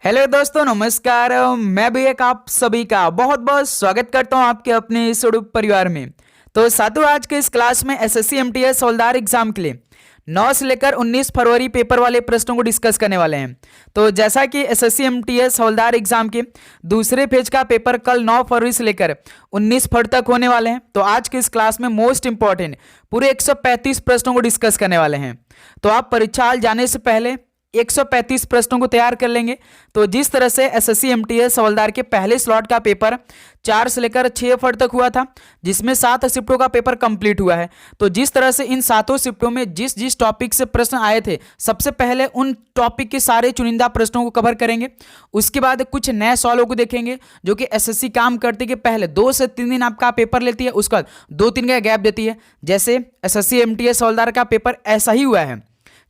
Hello दोस्तों, नमस्कार। मैं भी एक आप सभी का बहुत बहुत स्वागत करता हूं आपके अपने इस यूट्यूब परिवार में। तो साथियों, आज के इस क्लास में एसएससी एमटीएस हवलदार एग्जाम के लिए 9 से लेकर 19 फरवरी पेपर वाले प्रश्नों को डिस्कस करने वाले हैं। तो जैसा कि एसएससी एमटीएस हवलदार एग्जाम के दूसरे पेज का पेपर कल 9 फरवरी से लेकर 19 फरवरी तक होने वाले हैं, तो आज के इस क्लास में मोस्ट इंपॉर्टेंट पूरे 135 प्रश्नों को डिस्कस करने वाले हैं। तो आप परीक्षा हाल जाने से पहले 135 प्रश्नों को तैयार कर लेंगे। तो जिस तरह से एसएससी एमटीएस हवलदार के पहले स्लॉट का पेपर 4 से लेकर 6 फरवरी तक हुआ था, जिसमें 7 शिफ्टों का पेपर कंप्लीट हुआ है। तो जिस तरह से इन 7 शिफ्टों में जिस जिस टॉपिक से प्रश्न आए थे, सबसे पहले उन टॉपिक के सारे चुनिंदा प्रश्नों को कवर करेंगे। उसके बाद कुछ नए सवालों को देखेंगे जो कि एसएससी काम करते कि पहले 2 से 3 दिन आपका पेपर लेती है, उसके बाद 2-3 का गैप देती है। जैसे एसएससी एमटीएस हवलदार का पेपर ऐसा ही हुआ है,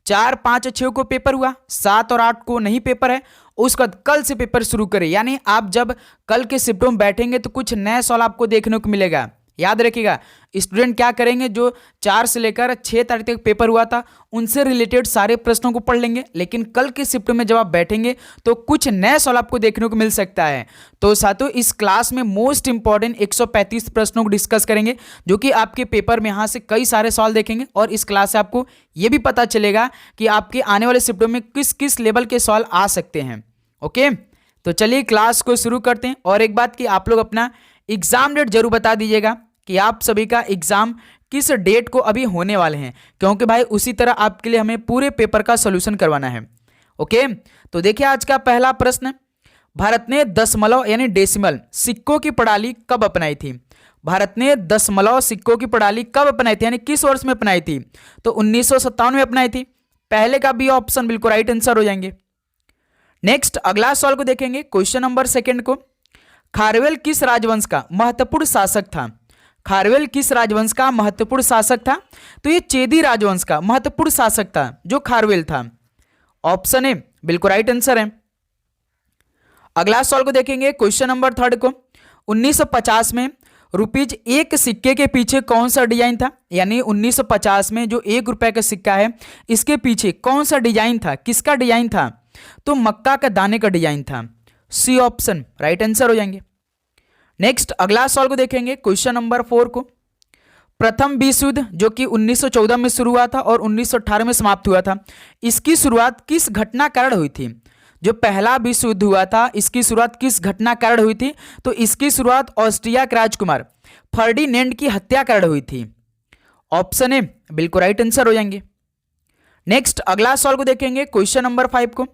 4, 5, 6 को पेपर हुआ, 7 और 8 को नहीं पेपर है। उसके बाद कल से पेपर शुरू करें, यानी आप जब कल के शिफ्टों में बैठेंगे तो कुछ नया सवाल आपको देखने को मिलेगा। याद रखिएगा, स्टूडेंट क्या करेंगे, जो 4 से लेकर 6 तारीख तक पेपर हुआ था उनसे रिलेटेड सारे प्रश्नों को पढ़ लेंगे, लेकिन कल के शिफ्ट में जब आप बैठेंगे तो कुछ नए सवाल आपको देखने को मिल सकता है। तो साथियों, इस क्लास में मोस्ट इंपॉर्टेंट 135 प्रश्नों को डिस्कस करेंगे, जो कि आपके पेपर में यहाँ से कई सारे सवाल देखेंगे। और इस क्लास से आपको ये भी पता चलेगा कि आपके आने वाले शिफ्टों में किस किस लेवल के सवाल आ सकते हैं। ओके, तो चलिए क्लास को शुरू करते हैं। और एक बात कि आप लोग अपना एग्जाम डेट जरूर बता दीजिएगा कि आप सभी का एग्जाम किस डेट को अभी होने वाले हैं, क्योंकि भाई उसी तरह आपके लिए हमें पूरे पेपर का सॉल्यूशन करवाना है। ओके, तो देखिए आज का पहला प्रश्न, भारत ने दशमलव यानी डेसिमल सिक्कों की प्रणाली कब अपनाई थी? भारत ने दशमलव सिक्कों की प्रणाली कब अपनाई थी, यानी किस वर्ष में अपनाई थी? तो 1957 में अपनाई थी। पहले का बी ऑप्शन बिल्कुल राइट आंसर हो जाएंगे। नेक्स्ट अगला सवाल को देखेंगे, क्वेश्चन नंबर 2 को, खारवेल किस राजवंश का महत्वपूर्ण शासक था? खारवेल किस राजवंश का महत्वपूर्ण शासक था? तो ये चेदी राजवंश का महत्वपूर्ण शासक था जो खारवेल था। ऑप्शन ए बिल्कुल राइट आंसर है। अगला सवाल को देखेंगे, क्वेश्चन नंबर 3 को, 1950 में रुपीज 1 सिक्के के पीछे कौन सा डिजाइन था? यानी 1950 में जो 1 रुपए का सिक्का है, इसके पीछे कौन सा डिजाइन था, किसका डिजाइन था? तो मक्का का दाने का डिजाइन था। सी ऑप्शन राइट आंसर हो जाएंगे। नेक्स्ट अगला सवाल को देखेंगे, क्वेश्चन नंबर 4 को, प्रथम विश्व युद्ध जो कि 1914 में शुरू हुआ था और 1918 में समाप्त हुआ था, इसकी शुरुआत किस घटना कारण हुई थी? जो पहला विश्व युद्ध हुआ था, इसकी शुरुआत किस घटना कारण हुई थी? तो इसकी शुरुआत ऑस्ट्रिया के राजकुमार फर्डिनेंड की हत्या कारण हुई थी। ऑप्शन ए बिल्कुल राइट आंसर हो जाएंगे। नेक्स्ट अगला सवाल को देखेंगे, क्वेश्चन नंबर 5 को,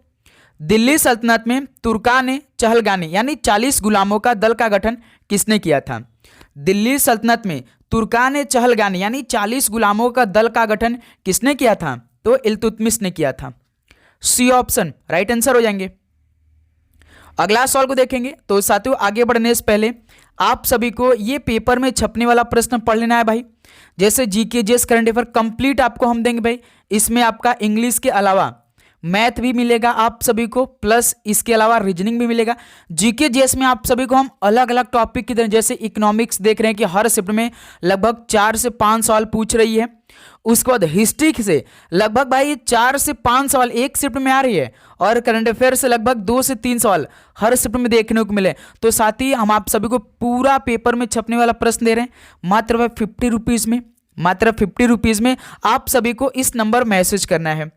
दिल्ली सल्तनत में तुर्कान चहलगानी यानी 40 गुलामों का दल का गठन किसने किया था? दिल्ली सल्तनत में तुर्कान चहलगानी यानी 40 गुलामों का दल का गठन किसने किया था? तो इल्तुतमिश ने किया था। सी ऑप्शन राइट आंसर हो जाएंगे। अगला सवाल को देखेंगे, तो साथियों आगे बढ़ने से पहले आप सभी को ये पेपर में छपने वाला प्रश्न पढ़ लेना है भाई। जैसे GK GS current affair complete आपको हम देंगे भाई, इसमें आपका इंग्लिश के अलावा मैथ भी मिलेगा आप सभी को, प्लस इसके अलावा रीजनिंग भी मिलेगा। जीके जीएस में आप सभी को हम अलग अलग टॉपिक की तरह, जैसे इकोनॉमिक्स देख रहे हैं कि हर शिफ्ट में लगभग 4 से 5 सवाल पूछ रही है। उसके बाद हिस्ट्री से लगभग भाई 4 से 5 सवाल एक शिफ्ट में आ रही है, और करंट अफेयर से लगभग 2 से 3 सवाल हर शिफ्ट में देखने को मिले। तो साथ ही हम आप सभी को पूरा पेपर में छपने वाला प्रश्न दे रहे हैं मात्र 50 रुपीज़ में। मात्र 50 रुपीज़ में आप सभी को इस नंबर मैसेज करना है।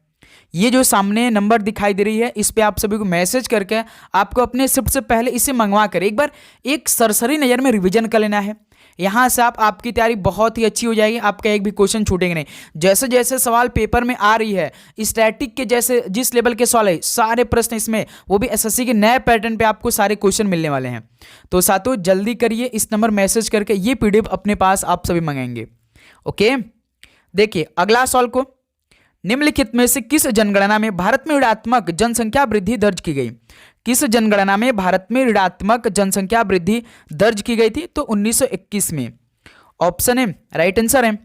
ये जो सामने नंबर दिखाई दे रही है, इस पे आप सभी को मैसेज करके आपको अपने शिफ्ट से पहले इसे मंगवा कर एक बार एक सरसरी नज़र में रिवीजन कर लेना है। यहाँ से आपकी तैयारी बहुत ही अच्छी हो जाएगी, आपका एक भी क्वेश्चन छूटेंगे नहीं। जैसे जैसे सवाल पेपर में आ रही है, स्टैटिक के जैसे जिस लेवल के सवाल है, सारे प्रश्न इसमें वो भी एसएससी के नए पैटर्न पे आपको सारे क्वेश्चन मिलने वाले हैं। तो साथियों जल्दी करिए, इस नंबर मैसेज करके ये पीडीएफ अपने पास आप सभी मंगाएंगे। ओके, देखिए अगला सवाल को, निम्नलिखित में से किस जनगणना में भारत में ऋणात्मक जनसंख्या वृद्धि दर्ज की गई? किस जनगणना में भारत में ऋणात्मक जनसंख्या वृद्धि दर्ज की गई थी? तो 1921 में। ऑप्शन ए राइट आंसर है।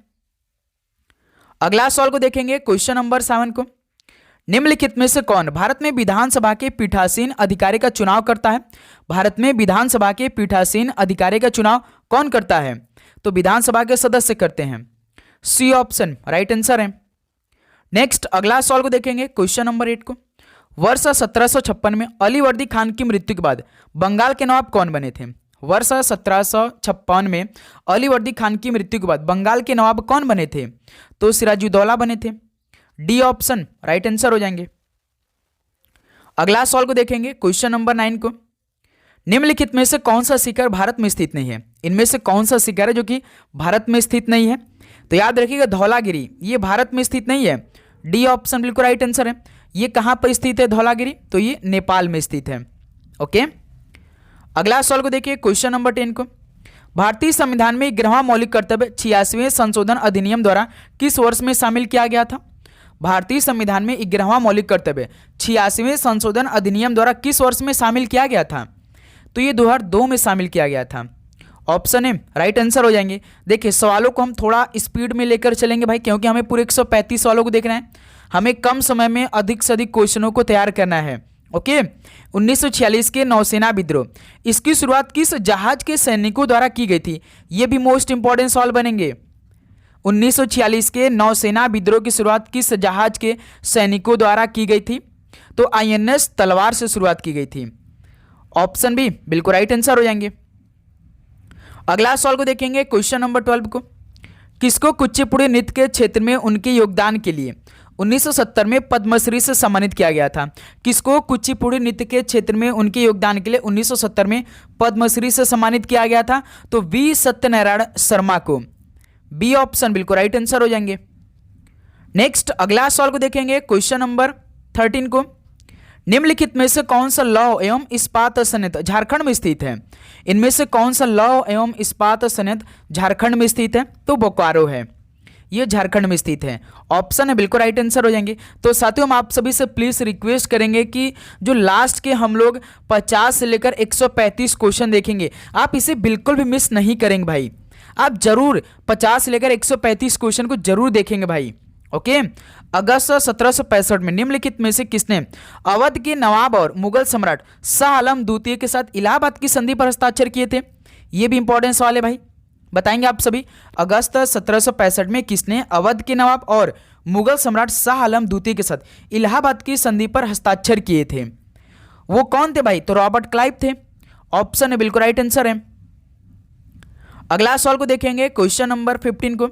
अगला सवाल को देखेंगे, क्वेश्चन नंबर 7 को, निम्नलिखित में से कौन भारत में विधानसभा के पीठासीन अधिकारी का चुनाव करता है? भारत में विधानसभा के पीठासीन अधिकारी का चुनाव कौन करता है? तो विधानसभा के सदस्य करते हैं। सी ऑप्शन राइट आंसर है। नेक्स्ट अगला सवाल को देखेंगे, क्वेश्चन नंबर 8 को, वर्ष 1756 में अलीवर्दी खान की मृत्यु के बाद बंगाल के नवाब कौन बने थे? वर्ष 1756 में अलीवर्दी खान की मृत्यु के बाद बंगाल के नवाब कौन बने थे? तो सिराजुद्दौला बने थे। डी ऑप्शन राइट आंसर हो जाएंगे। अगला सवाल को देखेंगे, क्वेश्चन नंबर 9 को। निम्नलिखित में से कौन सा शिखर भारत में स्थित नहीं है? इनमें से कौन सा शिखर है जो कि भारत में स्थित नहीं है? तो याद रखिएगा धौलागिरी, ये भारत में स्थित नहीं है। डी ऑप्शन बिल्कुल राइट आंसर है। ये कहां पर स्थित है धौलागिरी? तो ये नेपाल में स्थित है। ओके, अगला सवाल को देखिए, क्वेश्चन नंबर 10 को। भारतीय संविधान में 11वां मौलिक कर्तव्य 86वें संशोधन अधिनियम द्वारा किस वर्ष में शामिल किया गया था? भारतीय संविधान में 11वां मौलिक कर्तव्य 86वें संशोधन अधिनियम द्वारा किस वर्ष में शामिल किया गया था? तो ये 2002 में शामिल किया गया था। ऑप्शन ए राइट आंसर हो जाएंगे। देखिए सवालों को हम थोड़ा स्पीड में लेकर चलेंगे भाई, क्योंकि हमें पूरे 135 सवालों को देखना है। हमें कम समय में अधिक से अधिक क्वेश्चनों को तैयार करना है। ओके, 1946 के नौसेना विद्रोह, इसकी शुरुआत किस जहाज के सैनिकों द्वारा की गई थी? ये भी मोस्ट इंपॉर्टेंट सवाल बनेंगे। 1946 के नौसेना विद्रोह की शुरुआत किस जहाज के सैनिकों द्वारा की गई थी? तो INS तलवार से शुरुआत की गई थी। ऑप्शन बी बिल्कुल राइट आंसर हो जाएंगे। अगला सवाल को देखेंगे, क्वेश्चन नंबर 12 को। किसको कुचिपुड़ी नृत्य के क्षेत्र में उनके योगदान के लिए 1970 में पद्मश्री से सम्मानित किया गया था? किसको कुचिपुड़ी नृत्य के क्षेत्र में उनके योगदान के लिए 1970 में पद्मश्री से सम्मानित किया गया था? तो वी सत्यनारायण शर्मा को। बी ऑप्शन बिल्कुल राइट आंसर हो जाएंगे। नेक्स्ट अगला सवाल को देखेंगे, क्वेश्चन नंबर 13 को। निम्नलिखित में से कौन सा लौह एवं इस्पात संयंत्र झारखंड में स्थित है? इनमें से कौन सा लौह एवं इस्पात संयंत्र झारखंड में स्थित है? तो बोकारो है, ये झारखंड में स्थित है। ऑप्शन है बिल्कुल राइट आंसर हो जाएंगे। तो साथियों हम आप सभी से प्लीज रिक्वेस्ट करेंगे कि जो लास्ट के हम लोग 50 से लेकर 135 क्वेश्चन देखेंगे, आप इसे बिल्कुल भी मिस नहीं करेंगे भाई। आप जरूर 50 से लेकर 135 क्वेश्चन को जरूर देखेंगे भाई। ओके, अगस्त 1765 में निम्नलिखित में से किसने अवध के नवाब और मुगल सम्राट शाह आलम द्वितीय के साथ इलाहाबाद की संधि पर हस्ताक्षर किए थे? ये भी इंपॉर्टेंट सवाल है भाई, बताएंगे आप सभी। अगस्त 1765 में किसने अवध के नवाब और मुगल सम्राट शाह आलम द्वितीय के साथ इलाहाबाद की संधि पर हस्ताक्षर किए थे? वो कौन थे भाई? तो रॉबर्ट क्लाइव थे। ऑप्शन है बिल्कुल राइट आंसर है। अगला सवाल को देखेंगे, क्वेश्चन नंबर 15 को।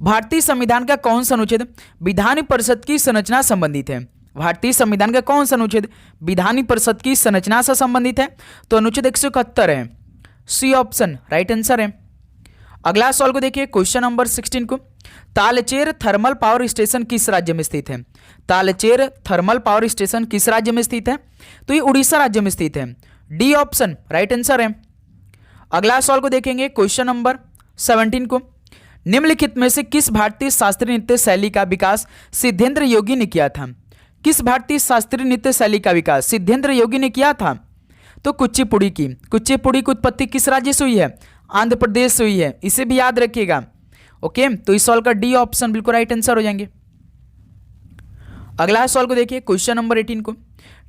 भारतीय संविधान का कौन सा अनुच्छेद विधान परिषद की संरचना संबंधित है? भारतीय संविधान का कौन सा अनुच्छेद विधान परिषद की संरचना से संबंधित है? तो अनुच्छेद 171 है। सी ऑप्शन राइट आंसर है। अगला सवाल को देखिए, क्वेश्चन नंबर 16 को। तालचेर थर्मल पावर स्टेशन किस राज्य में स्थित है? तालचेर थर्मल पावर स्टेशन किस राज्य में स्थित है? तो ये उड़ीसा राज्य में स्थित है। डी ऑप्शन राइट आंसर है। अगला सवाल को देखेंगे, क्वेश्चन नंबर 17 को। निम्नलिखित में से किस भारतीय शास्त्रीय नृत्य शैली का विकास सिद्धेंद्र योगी ने किया था? किस भारतीय शास्त्रीय नृत्य शैली का विकास सिद्धेंद्र योगी ने किया था? तो कुचिपुड़ी की। कुचिपुड़ी की उत्पत्ति किस राज्य से हुई है? आंध्र प्रदेश से हुई है, इसे भी याद रखिएगा। ओके, तो इस सवाल का डी ऑप्शन बिल्कुल राइट आंसर हो जाएंगे। अगला सवाल को देखिए, क्वेश्चन नंबर 18 को।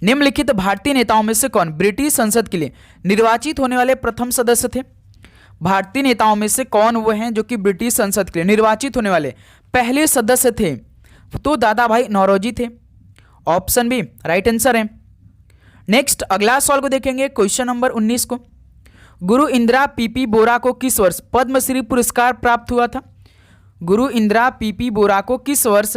निम्नलिखित भारतीय नेताओं में से कौन ब्रिटिश संसद के लिए निर्वाचित होने वाले प्रथम सदस्य थे? भारतीय नेताओं में से कौन वो हैं जो कि ब्रिटिश संसद के लिए निर्वाचित होने वाले पहले सदस्य थे? तो दादा भाई नौरोजी थे। ऑप्शन बी राइट आंसर है। नेक्स्ट अगला सवाल को देखेंगे, क्वेश्चन नंबर 19 को। गुरु इंदिरा पीपी बोरा को किस वर्ष पद्मश्री पुरस्कार प्राप्त हुआ था? गुरु इंदिरा पीपी बोरा को किस वर्ष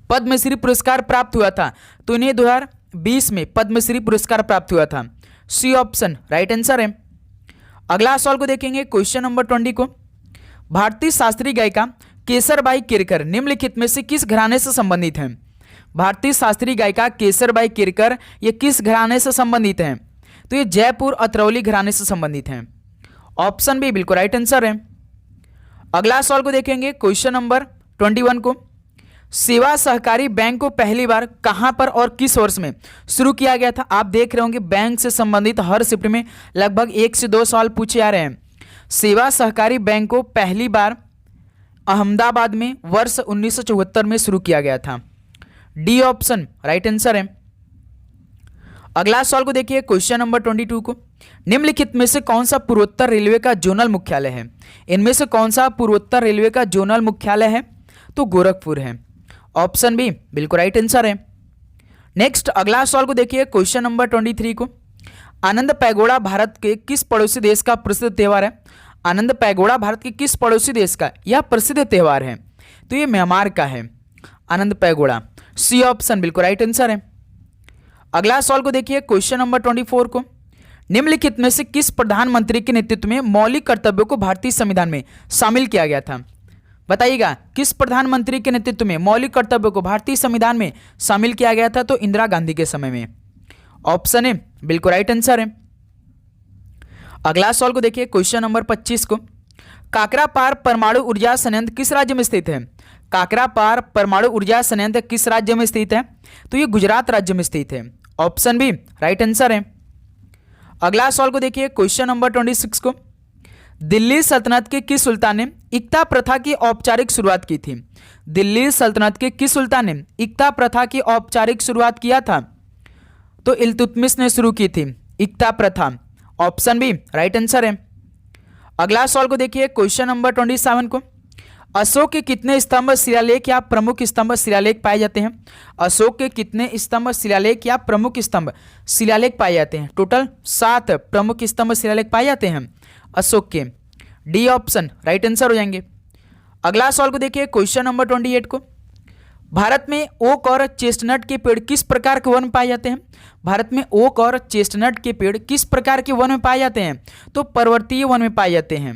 पद्मश्री पुरस्कार प्राप्त हुआ था? तो इन्हें 2020 में पद्मश्री पुरस्कार प्राप्त हुआ था। सी ऑप्शन राइट आंसर है। अगला सवाल को देखेंगे, क्वेश्चन नंबर 20 को। भारतीय शास्त्रीय गायिका केसरबाई केरकर निम्नलिखित में से किस घराने से संबंधित हैं? भारतीय शास्त्रीय गायिका केसरबाई केरकर ये किस घराने से संबंधित हैं? तो ये जयपुर अतरौली घराने से संबंधित हैं। ऑप्शन बी बिल्कुल राइट आंसर है। अगला सवाल को देखेंगे, क्वेश्चन नंबर 21 को। सेवा सहकारी बैंक को पहली बार कहां पर और किस वर्ष में शुरू किया गया था? आप देख रहे होंगे बैंक से संबंधित हर शिफ्ट में लगभग 1 से 2 सवाल पूछे जा रहे हैं। सेवा सहकारी बैंक को पहली बार अहमदाबाद में वर्ष 1974 में शुरू किया गया था। डी ऑप्शन राइट आंसर है। अगला सवाल को देखिए, क्वेश्चन नंबर 22 को। निम्नलिखित में से कौन सा पूर्वोत्तर रेलवे का जोनल मुख्यालय है? इनमें से कौन सा पूर्वोत्तर रेलवे का जोनल मुख्यालय है? तो गोरखपुर है। ऑप्शन बी बिल्कुल राइट आंसर है। नेक्स्ट अगला सवाल को देखिए, क्वेश्चन नंबर 23 को। आनंद पैगोड़ा भारत के किस पड़ोसी देश का प्रसिद्ध त्यौहार है? आनंद पैगोड़ा भारत के किस पड़ोसी देश का यह प्रसिद्ध त्यौहार है? तो ये म्यांमार का है आनंद पैगोड़ा। सी ऑप्शन बिल्कुल राइट आंसर है। अगला सवाल को देखिए, क्वेश्चन नंबर 24 को। निम्नलिखित में से किस प्रधानमंत्री के नेतृत्व में मौलिक कर्तव्यों को भारतीय संविधान में शामिल किया गया था? बताइएगा, किस प्रधानमंत्री के नेतृत्व में मौलिक कर्तव्यों को भारतीय संविधान में शामिल किया गया था? तो इंदिरा गांधी के समय में। ऑप्शन ए बिल्कुल राइट आंसर है। अगला सवाल को देखिए, क्वेश्चन नंबर 25 को। काकरापार परमाणु ऊर्जा संयंत्र किस राज्य में स्थित है? काकरापार परमाणु ऊर्जा संयंत्र किस राज्य में स्थित है? तो ये गुजरात राज्य में स्थित है। ऑप्शन बी राइट आंसर है। अगला सवाल को देखिए, क्वेश्चन नंबर 26 को। दिल्ली सल्तनत के किस सुल्तान ने इक्ता प्रथा की औपचारिक शुरुआत की थी? दिल्ली सल्तनत के किस सुल्तान ने इक्ता प्रथा की औपचारिक शुरुआत किया था? तो इल्तुतमिश ने शुरू की थी इक्ता प्रथा। ऑप्शन बी राइट आंसर है। अगला सवाल को देखिए, क्वेश्चन नंबर 27 को। अशोक के कितने स्तंभ शिलालेख या प्रमुख स्तंभ शिलालेख पाए जाते हैं? अशोक के कितने स्तंभ शिलालेख या प्रमुख स्तंभ शिलालेख पाए जाते हैं? टोटल 7 प्रमुख स्तंभ शिलालेख पाए जाते हैं अशोक के। डी ऑप्शन राइट आंसर हो जाएंगे। अगला सवाल को देखिए, क्वेश्चन नंबर 28 को। भारत में ओक और चेस्टनट के पेड़ किस प्रकार के वन में पाए जाते हैं? भारत में ओक और चेस्टनट के पेड़ किस प्रकार के वन में पाए जाते हैं? तो पर्वतीय वन में पाए जाते हैं।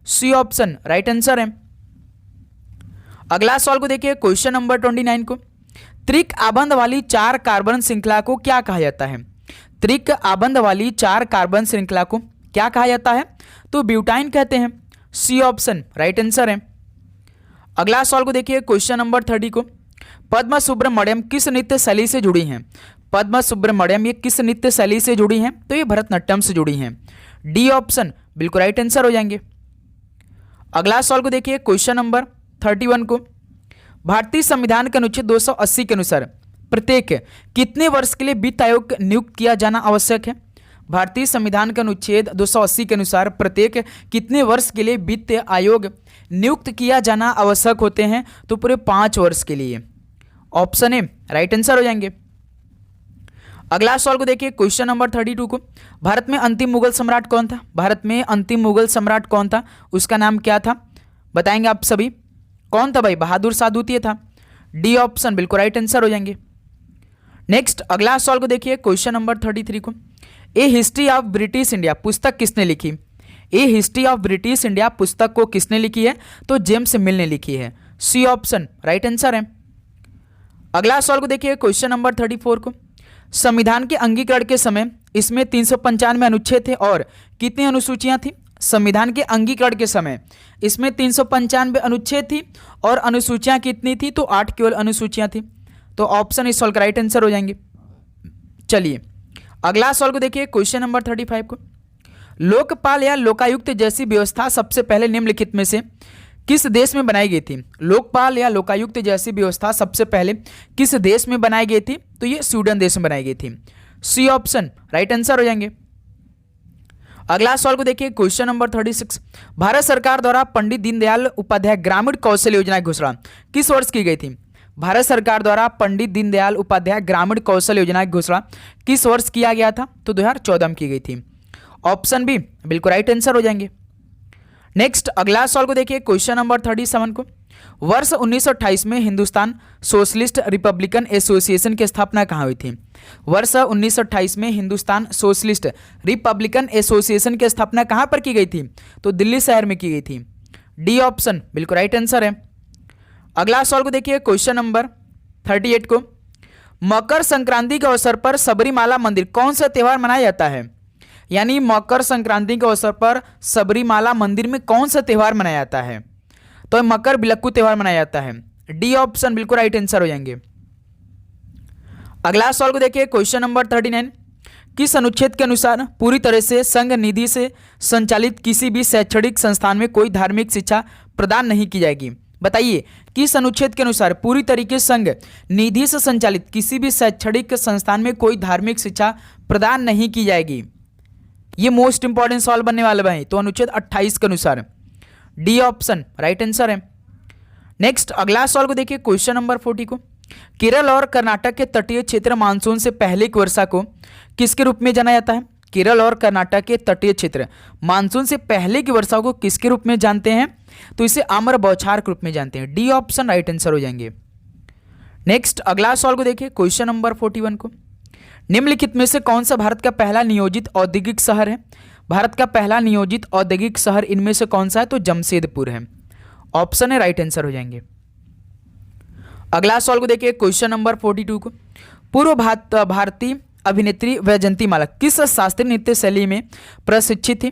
सी ऑप्शन राइट आंसर है। अगला सवाल को देखिए, क्वेश्चन नंबर 29 को। त्रिक आबंध वाली 4 कार्बन श्रृंखला को क्या कहा जाता है? त्रिक आबंध वाली 4 कार्बन श्रृंखला को क्या कहा जाता है? तो ब्यूटाइन कहते हैं। सी ऑप्शन राइट आंसर है। अगला सवाल को देखिए, क्वेश्चन नंबर 30 को। पद्म सुब्रमण्यम किस नृत्य शैली से जुड़ी हैं? पद्म सुब्रमण्यम ये किस नृत्य शैली से जुड़ी हैं? तो ये भरतनाट्यम से जुड़ी हैं। डी ऑप्शन बिल्कुल राइट आंसर हो जाएंगे। अगला सवाल को देखिए, क्वेश्चन नंबर 31 को। भारतीय संविधान के अनुच्छेद 280 के अनुसार प्रत्येक कितने वर्ष के लिए वित्त आयोग नियुक्त किया जाना आवश्यक है? भारतीय संविधान के अनुच्छेद 280 के अनुसार प्रत्येक कितने वर्ष के लिए वित्त आयोग नियुक्त किया जाना आवश्यक होते हैं? तो पूरे 5 वर्ष के लिए। ऑप्शन ए राइट आंसर हो जाएंगे। अगला सवाल को देखिए, क्वेश्चन नंबर 32 को। भारत में अंतिम मुगल सम्राट कौन था? भारत में अंतिम मुगल सम्राट कौन था? उसका नाम क्या था? बताएंगे आप सभी। कौन था भाई? बहादुर शाह द्वितीय था। डी ऑप्शन बिल्कुल राइट आंसर हो जाएंगे। नेक्स्ट अगला सवाल को देखिए, क्वेश्चन नंबर 33 को। ए हिस्ट्री ऑफ ब्रिटिश इंडिया पुस्तक किसने लिखी? ए हिस्ट्री ऑफ ब्रिटिश इंडिया पुस्तक को किसने लिखी है? तो जेम्स मिल ने लिखी है। सी ऑप्शन राइट आंसर है। अगला सवाल को देखिए, क्वेश्चन नंबर 34 को। संविधान के अंगीकरण के समय इसमें 395 अनुच्छेद थे और कितनी अनुसूचियां थी? संविधान के अंगीकरण के समय इसमें 395 अनुच्छेद थी और अनुसूचियां कितनी थी? तो 8 केवल अनुसूचियां थी। तो ऑप्शन इस सवाल का राइट आंसर हो जाएंगे। चलिए अगला सवाल को देखिए, क्वेश्चन नंबर 35 को। लोकपाल या लोकायुक्त जैसी व्यवस्था सबसे पहले निम्नलिखित में से किस देश में बनाई गई थी? लोकपाल या लोकायुक्त जैसी व्यवस्था सबसे पहले किस देश में बनाई गई थी? तो ये स्वीडन देश में बनाई गई थी। सी ऑप्शन राइट आंसर हो जाएंगे। अगला सवाल को देखिए, क्वेश्चन नंबर 36। भारत सरकार द्वारा पंडित दीनदयाल उपाध्याय ग्रामीण कौशल योजना की घोषणा किस वर्ष की गई थी? भारत सरकार द्वारा पंडित दीनदयाल उपाध्याय ग्रामीण कौशल योजना की घोषणा किस वर्ष किया गया था? तो 2014 में की गई थी। ऑप्शन बी बिल्कुल राइट आंसर हो जाएंगे। नेक्स्ट अगला सवाल को देखिए, क्वेश्चन नंबर 37 को। वर्ष 1928 में हिंदुस्तान सोशलिस्ट रिपब्लिकन एसोसिएशन की स्थापना कहाँ हुई थी? वर्ष 1928 में हिंदुस्तान सोशलिस्ट रिपब्लिकन एसोसिएशन की स्थापना कहाँ पर की गई थी? तो दिल्ली शहर में की गई थी। डी ऑप्शन बिल्कुल राइट आंसर है। अगला सवाल को देखिए, क्वेश्चन नंबर 38 को। मकर संक्रांति के अवसर पर सबरीमाला मंदिर कौन सा त्यौहार मनाया जाता है? यानी मकर संक्रांति के अवसर पर सबरीमाला मंदिर में कौन सा त्यौहार मनाया जाता है? तो मकर बिलक्कू त्यौहार मनाया जाता है। डी ऑप्शन बिल्कुल राइट आंसर हो जाएंगे। अगला सवाल को देखिए, क्वेश्चन नंबर 39। किस अनुच्छेद के अनुसार पूरी तरह से संघ निधि से संचालित किसी भी शैक्षणिक संस्थान में कोई धार्मिक शिक्षा प्रदान नहीं की जाएगी? बताइए, किस अनुच्छेद के अनुसार पूरी तरीके से संघ निधि से संचालित किसी भी शैक्षणिक संस्थान में कोई धार्मिक शिक्षा प्रदान नहीं की जाएगी? ये मोस्ट इंपॉर्टेंट सवाल बनने वाले भाई। तो अनुच्छेद 28 के अनुसार। डी ऑप्शन राइट आंसर है। नेक्स्ट अगला सवाल को देखिए, क्वेश्चन नंबर 40 को। केरल और कर्नाटक के तटीय क्षेत्र मानसून से पहले की वर्षा को किसके रूप में जाना जाता है? केरल और कर्नाटक के तटीय क्षेत्र मानसून से पहले की वर्षा को किसके रूप में जानते हैं? तो इसे आम्र बौछार के रूप में जानते हैं। डी ऑप्शन राइट आंसर हो जाएंगे। नेक्स्ट अगला सवाल को देखिए, क्वेश्चन नंबर 41 को, निम्नलिखित में से कौन सा भारत का पहला नियोजित औद्योगिक शहर है? भारत का पहला नियोजित औद्योगिक शहर इनमें से कौन सा है? तो जमशेदपुर है। ऑप्शन है राइट आंसर हो जाएंगे। अगला सवाल को देखिए, क्वेश्चन नंबर 42 को, पूर्व भारतीय अभिनेत्री वैजयंतीमाला किस शास्त्रीय नृत्य शैली में प्रशिक्षित थी?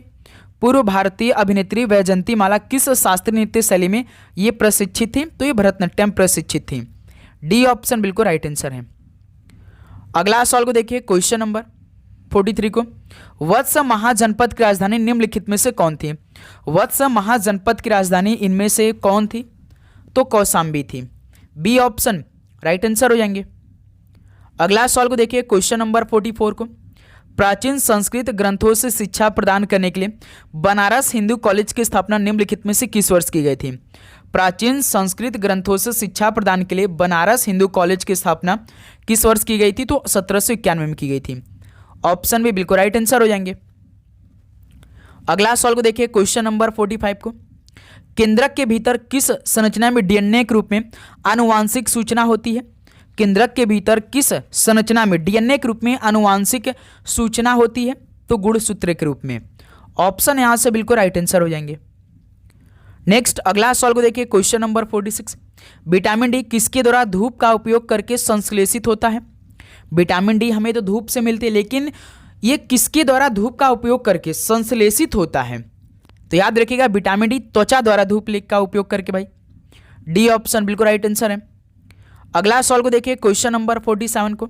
पूर्व भारतीय अभिनेत्री वैजयंतीमाला किस शास्त्रीय नृत्य शैली में ये प्रशिक्षित थी? तो ये भरतनाट्यम प्रशिक्षित थी। डी ऑप्शन बिल्कुल राइट आंसर है। अगला सवाल को देखिए, क्वेश्चन नंबर 43 को, वत्स महाजनपद की राजधानी निम्नलिखित में से कौन थी? वत्स महाजनपद की राजधानी इनमें से कौन थी? तो कौशाम्बी थी। बी ऑप्शन राइट आंसर हो जाएंगे। अगला सवाल को देखिए, क्वेश्चन नंबर 44 को, प्राचीन संस्कृत ग्रंथों से शिक्षा प्रदान करने के लिए बनारस हिंदू कॉलेज की स्थापना निम्नलिखित में से किस वर्ष की गई थी? प्राचीन संस्कृत ग्रंथों से शिक्षा प्रदान के लिए बनारस हिंदू कॉलेज की स्थापना किस वर्ष की गई थी? तो 1791 में की गई थी। ऑप्शन भी बिल्कुल राइट आंसर हो जाएंगे। अगला सवाल को देखिए, क्वेश्चन नंबर 45 को, केंद्रक के भीतर किस संरचना में डीएनए के रूप में आनुवांशिक सूचना होती है? केंद्रक के भीतर किस संरचना में डीएनए के रूप में आनुवांशिक सूचना होती है? तो गुणसूत्र के रूप में। ऑप्शन यहां से बिल्कुल राइट आंसर हो जाएंगे। नेक्स्ट अगला सवाल को देखिए, क्वेश्चन नंबर 46, विटामिन डी किसके द्वारा धूप का उपयोग करके संश्लेषित होता है? विटामिन डी हमें तो धूप से मिलती है, लेकिन ये किसके द्वारा धूप का उपयोग करके संश्लेषित होता है? तो याद रखिएगा, विटामिन डी त्वचा द्वारा धूप का उपयोग करके भाई। डी ऑप्शन बिल्कुल राइट आंसर है। अगला सवाल को देखिए, क्वेश्चन नंबर 47 को,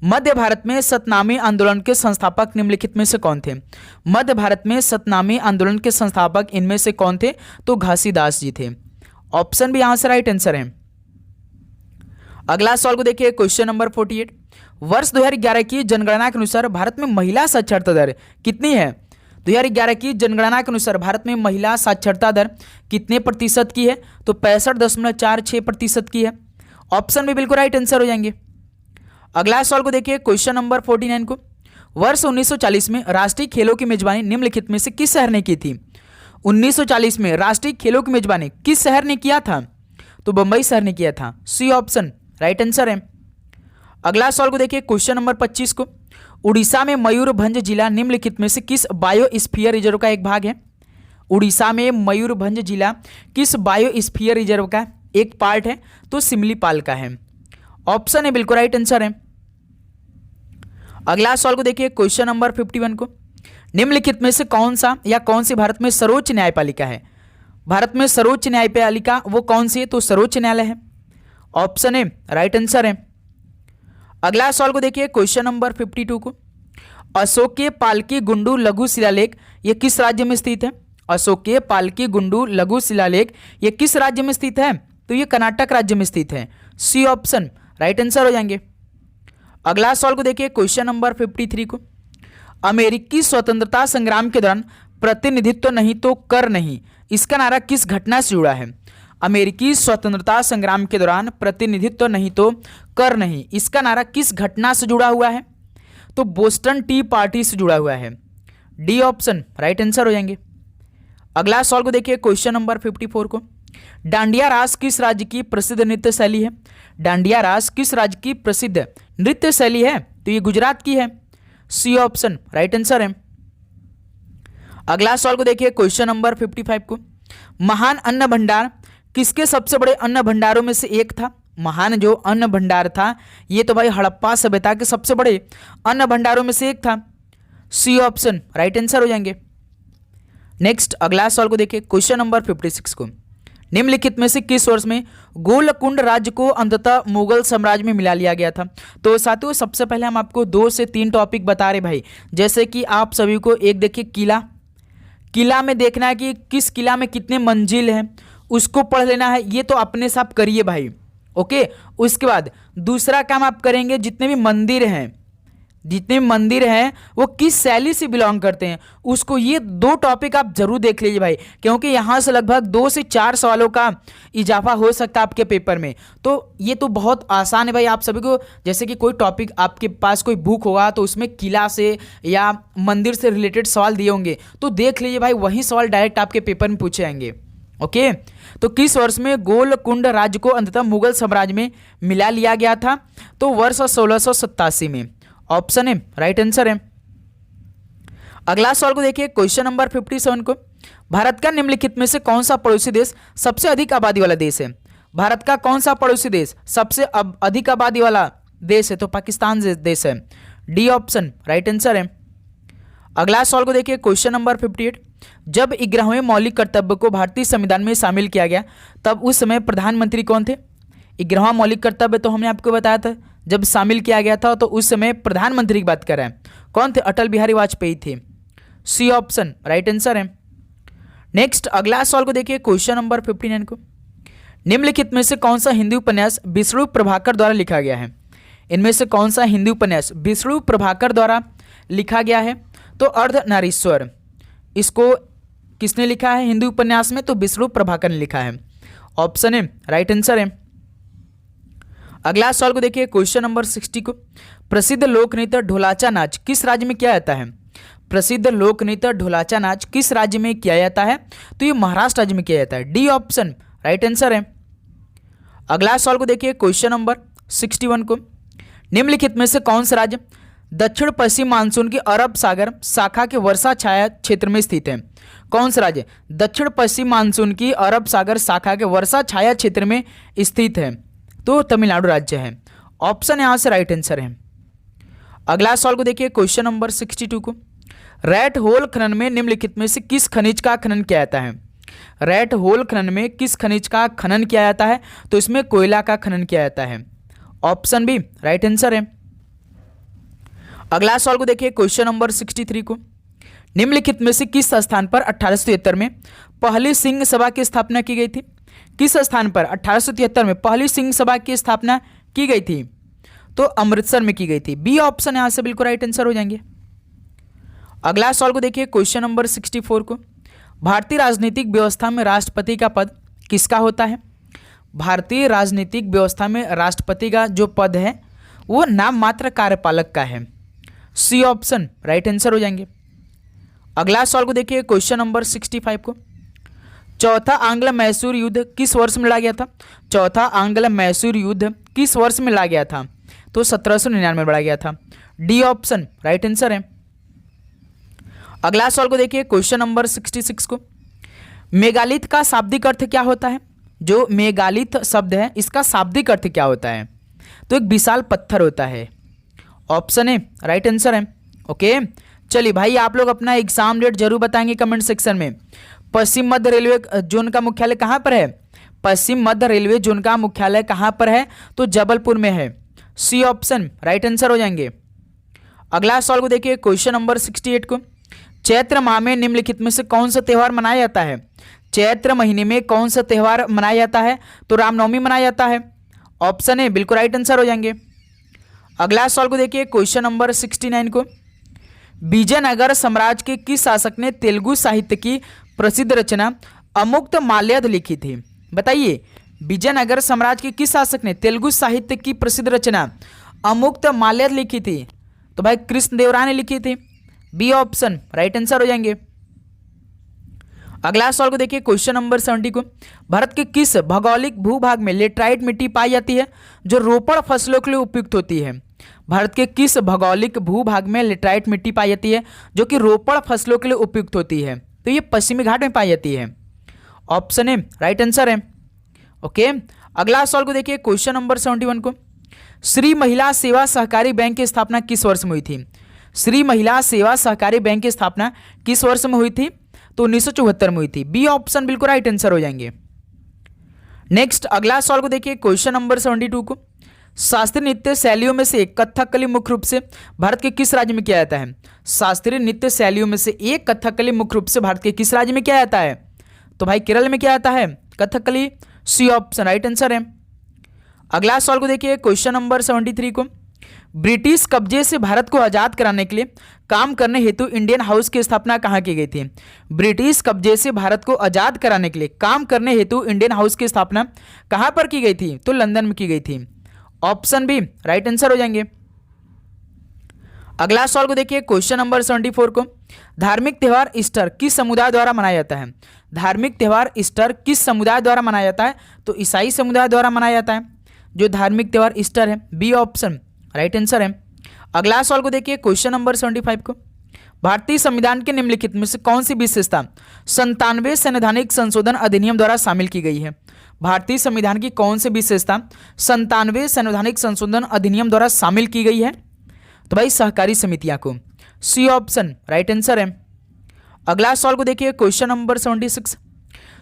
मध्य भारत में सतनामी आंदोलन के संस्थापक निम्नलिखित में से कौन थे? मध्य भारत में सतनामी आंदोलन के संस्थापक इनमें से कौन थे? तो घासीदास जी थे। ऑप्शन भी यहां से राइट आंसर है। अगला सवाल को देखिए, क्वेश्चन नंबर 48, वर्ष 2011 की जनगणना के अनुसार भारत में महिला साक्षरता दर कितनी है? 2011 की जनगणना के अनुसार भारत में महिला साक्षरता दर कितने प्रतिशत की है? तो 65.46% की है। ऑप्शन भी बिल्कुल राइट आंसर हो जाएंगे। अगला सवाल को देखिए, क्वेश्चन नंबर 49 को, वर्ष 1940 में राष्ट्रीय खेलों की मेजबानी निम्नलिखित में से किस शहर ने की थी? 1940 में राष्ट्रीय खेलों की मेजबानी किस शहर ने किया था? तो बंबई शहर ने किया था। सी ऑप्शन राइट आंसर है। अगला सवाल को देखिए, क्वेश्चन नंबर 25 को, उड़ीसा में मयूरभंज जिला निम्नलिखित में से किस बायोस्फीयर रिजर्व का एक भाग है? उड़ीसा में मयूरभंज जिला किस बायोस्फीयर रिजर्व का एक पार्ट है? तो सिमलीपाल का है। ऑप्शन है बिल्कुल राइट आंसर है। अगला सवाल को देखिए, क्वेश्चन नंबर 51 को, निम्नलिखित में से कौन सा या कौन सी भारत में सर्वोच्च न्यायपालिका है? भारत में सर्वोच्च न्यायपालिका वो कौन सी है? तो सर्वोच्च न्यायालय है। ऑप्शन है राइट आंसर है। अगला सवाल को देखिए, क्वेश्चन नंबर 52 को, अशोके पालकी गुंडू लघु शिलालेख ये किस राज्य में स्थित है? अशोके पालकी गुंडू लघु शिलालेख ये किस राज्य में स्थित है? तो ये कर्नाटक राज्य में स्थित है। सी ऑप्शन राइट आंसर हो जाएंगे। अगला सवाल को देखिए, क्वेश्चन नंबर 53 को, अमेरिकी स्वतंत्रता संग्राम के दौरान प्रतिनिधित्व नहीं तो कर नहीं, इसका नारा किस घटना से जुड़ा है? अमेरिकी स्वतंत्रता संग्राम के दौरान प्रतिनिधित्व नहीं तो कर नहीं, इसका नारा किस घटना से जुड़ा हुआ है? तो बोस्टन टी पार्टी से जुड़ा हुआ है। डी ऑप्शन राइट आंसर हो जाएंगे। अगला सवाल को देखिए, क्वेश्चन नंबर 54 को, डांडिया रास किस राज्य की प्रसिद्ध नृत्य शैली है? डांडिया रास किस राज्य की प्रसिद्ध नृत्य शैली है? तो ये गुजरात की है। सी ऑप्शन राइट आंसर है। अगला सवाल को देखिए, क्वेश्चन नंबर 55 को, महान अन्न भंडार किसके सबसे बड़े अन्न भंडारों में से एक था? महान जो अन्न भंडार था ये तो भाई हड़प्पा सभ्यता के सबसे बड़े अन्न भंडारों में से एक था। सी ऑप्शन राइट आंसर हो जाएंगे। नेक्स्ट अगला सवाल को देखिए, क्वेश्चन नंबर 56 को, निम्नलिखित में से किस वर्ष में गोलकुंड राज्य को अंततः मुगल साम्राज्य में मिला लिया गया था? तो साथियों, सबसे पहले हम आपको 2 से 3 टॉपिक बता रहे भाई, जैसे कि आप सभी को एक देखिए, किला में देखना है कि किस किला में कितने मंजिल हैं, उसको पढ़ लेना है, ये तो अपने से आप करिए भाई। ओके, उसके बाद दूसरा काम आप करेंगे, जितने भी मंदिर हैं जितने मंदिर हैं वो किस शैली से बिलोंग करते हैं उसको। ये दो टॉपिक आप जरूर देख लीजिए भाई, क्योंकि यहाँ से लगभग 2 से 4 सवालों का इजाफा हो सकता है आपके पेपर में। तो ये तो बहुत आसान है भाई आप सभी को। जैसे कि कोई टॉपिक आपके पास कोई बुक होगा तो उसमें किला से या मंदिर से रिलेटेड सवाल दिए होंगे, तो देख लीजिए भाई, वही सवाल डायरेक्ट आपके पेपर में पूछे जाएंगे। ओके, तो किस वर्ष में गोलकुंड राज्य को अंततः मुगल साम्राज्य में मिला लिया गया था? तो वर्ष 1687 में। ऑप्शन है राइट आंसर है। अगला सवाल को देखिए, क्वेश्चन नंबर 57 को, भारत का निम्नलिखित में से कौन सा पड़ोसी देश सबसे अधिक आबादी वाला देश है? भारत का कौन सा पड़ोसी देश सबसे अधिक आबादी वाला देश है? तो पाकिस्तान देश है। डी ऑप्शन राइट आंसर है। अगला सवाल को देखिए, क्वेश्चन नंबर 58, जब 11वें मौलिक कर्तव्य को भारतीय संविधान में शामिल किया गया तब उस समय प्रधानमंत्री कौन थे? 11वां मौलिक कर्तव्य तो हमने आपको बताया था जब शामिल किया गया था तो उस समय प्रधानमंत्री की बात कर रहे हैं। कौन थे? अटल बिहारी वाजपेयी थे। सी ऑप्शन राइट आंसर है। नेक्स्ट अगला सवाल को देखिए, क्वेश्चन नंबर 59 को, निम्नलिखित में से कौन सा हिंदी उपन्यास विष्णु प्रभाकर द्वारा लिखा गया है? इनमें से कौन सा हिंदी उपन्यास विष्णु प्रभाकर द्वारा लिखा गया है? तो अर्धनारीश्वर, इसको किसने लिखा है हिंदी उपन्यास में? तो विष्णु प्रभाकर ने लिखा है। ऑप्शन है राइट आंसर है। अगला सवाल को देखिए, क्वेश्चन नंबर 60 को, प्रसिद्ध लोक नृत्य ढोलाचा नाच किस राज्य में किया जाता है? प्रसिद्ध लोक नृत्य ढोलाचा नाच किस राज्य में किया जाता है? तो ये महाराष्ट्र राज्य में किया जाता है। डी ऑप्शन राइट आंसर है। अगला सवाल को देखिए, क्वेश्चन नंबर 61 को, निम्नलिखित में से कौन सा राज्य दक्षिण पश्चिम मानसून की अरब सागर शाखा के वर्षा छाया क्षेत्र में स्थित है? कौन सा राज्य दक्षिण पश्चिम मानसून की अरब सागर शाखा के वर्षा छाया क्षेत्र में स्थित है? तो तमिलनाडु राज्य है। ऑप्शन यहां से राइट आंसर है। अगला सवाल को देखिए, क्वेश्चन नंबर 62 को, रेड होल खनन में निम्नलिखित में से किस खनिज का खनन किया जाता है? रेड होल खनन में किस खनिज का खनन किया जाता है? तो इसमें कोयला का खनन किया जाता है। ऑप्शन बी राइट आंसर है। अगला सवाल को देखिए, क्वेश्चन नंबर 63 को, निम्नलिखित में से किस स्थान पर 1873 में पहली सिंह सभा की स्थापना की गई थी? किस स्थान पर 1873 में पहली सिंह सभा की स्थापना की गई थी? तो अमृतसर में की गई थी। बी ऑप्शन यहां से बिल्कुल राइट आंसर हो जाएंगे। अगला सवाल को देखिए, क्वेश्चन नंबर 64 को, भारतीय राजनीतिक व्यवस्था में राष्ट्रपति का पद किसका होता है? भारतीय राजनीतिक व्यवस्था में राष्ट्रपति का जो पद है वो नाम मात्र कार्यपालक का है। सी ऑप्शन राइट आंसर हो जाएंगे। अगला सवाल को देखिए, क्वेश्चन नंबर 65 को, चौथा आंग्ल मैसूर युद्ध किस वर्ष में लड़ा गया था? चौथा आंग्ल मैसूर युद्ध किस वर्ष में लड़ा गया था? तो 1799 में लड़ा गया था। डी ऑप्शन राइट आंसर है। अगला सवाल को देखिए, क्वेश्चन नंबर 66 को, मेगालिथ का शाब्दिक अर्थ क्या होता है? जो मेगालिथ शब्द है इसका शाब्दिक अर्थ क्या होता है? तो एक विशाल पत्थर होता है। ऑप्शन है राइट आंसर है। ओके, चलिए भाई आप लोग अपना एग्जाम डेट जरूर बताएंगे कमेंट सेक्शन में। पश्चिम मध्य रेलवे जोन का मुख्यालय कहाँ पर है? पश्चिम मध्य रेलवे जोन का मुख्यालय कहाँ पर है? तो जबलपुर में है। सी ऑप्शन राइट आंसर हो जाएंगे। अगला सवाल को देखिए, क्वेश्चन नंबर 68 को, चैत्र माह में निम्नलिखित में से कौन सा त्यौहार मनाया जाता है? चैत्र महीने में कौन सा त्यौहार मनाया जाता है? तो रामनवमी मनाया जाता है। ऑप्शन है बिल्कुल राइट आंसर हो जाएंगे। अगला सवाल को देखिए, क्वेश्चन नंबर 69 को, विजयनगर साम्राज्य के किस शासक ने तेलुगु साहित्य की प्रसिद्ध रचना अमुक्त माल्यद लिखी थी? बताइए, विजयनगर साम्राज्य के किस शासक ने तेलुगु साहित्य की प्रसिद्ध रचना अमुक्त माल्यद लिखी थी? तो भाई कृष्णदेवराय ने लिखी थी। बी ऑप्शन राइट आंसर हो जाएंगे। अगला सवाल को देखिए, क्वेश्चन नंबर 70 को, भारत के किस भौगोलिक भूभाग में लेटराइट मिट्टी पाई जाती है जो रोपण फसलों के लिए उपयुक्त होती है? भारत के किस भौगोलिक भूभाग में लेटराइट मिट्टी पाई जाती है जो कि रोपण फसलों के लिए उपयुक्त होती है? तो ये पश्चिमी घाट में पाई जाती है। ऑप्शन है राइट आंसर है। ओके, अगला सवाल को देखिए, क्वेश्चन नंबर 71 को, श्री महिला सेवा सहकारी बैंक की स्थापना किस वर्ष में हुई थी? श्री महिला सेवा सहकारी बैंक की स्थापना किस वर्ष में हुई थी? तो 1974 में हुई थी। बी ऑप्शन बिल्कुल राइट आंसर हो जाएंगे। नेक्स्ट अगला सवाल को देखिए, क्वेश्चन नंबर 72 को, शास्त्रीय नृत्य शैलियों में से एक कथकली मुख्य रूप से भारत के किस राज्य में किया जाता है? शास्त्रीय नृत्य शैलियों में से एक कथकली मुख्य रूप से भारत के किस राज्य में किया जाता है? तो भाई केरल में किया जाता है Kathakali. C option right answer है। अगला सवाल को देखिए, क्वेश्चन नंबर 73 को, ब्रिटिश कब्जे से भारत को आजाद कराने के लिए काम करने हेतु इंडियन हाउस की स्थापना कहाँ की गई थी? ब्रिटिश कब्जे से भारत को आजाद कराने के लिए काम करने हेतु इंडियन हाउस की स्थापना कहाँ पर की गई थी? तो लंदन में की गई थी। ऑप्शन बी राइट आंसर हो जाएंगे। अगला सवाल को देखिए, क्वेश्चन नंबर 74 को, धार्मिक त्योहार ईस्टर किस समुदाय द्वारा मनाया जाता है? धार्मिक त्योहार ईस्टर किस समुदाय द्वारा मनाया जाता है? तो ईसाई समुदाय द्वारा मनाया जाता है जो धार्मिक त्योहार ईस्टर है। बी ऑप्शन राइट आंसर है। अगला सवाल को देखिए, क्वेश्चन नंबर 75 को, भारतीय संविधान के निम्नलिखित में से कौन सी विशेषता 97वें संवैधानिक संशोधन अधिनियम द्वारा शामिल की गई है? भारतीय संविधान की कौन सी विशेषता 97वें संवैधानिक संशोधन अधिनियम द्वारा शामिल की गई है? तो भाई सहकारी समितियां को। सी ऑप्शन राइट आंसर है। अगला सवाल को देखिए, क्वेश्चन नंबर 76,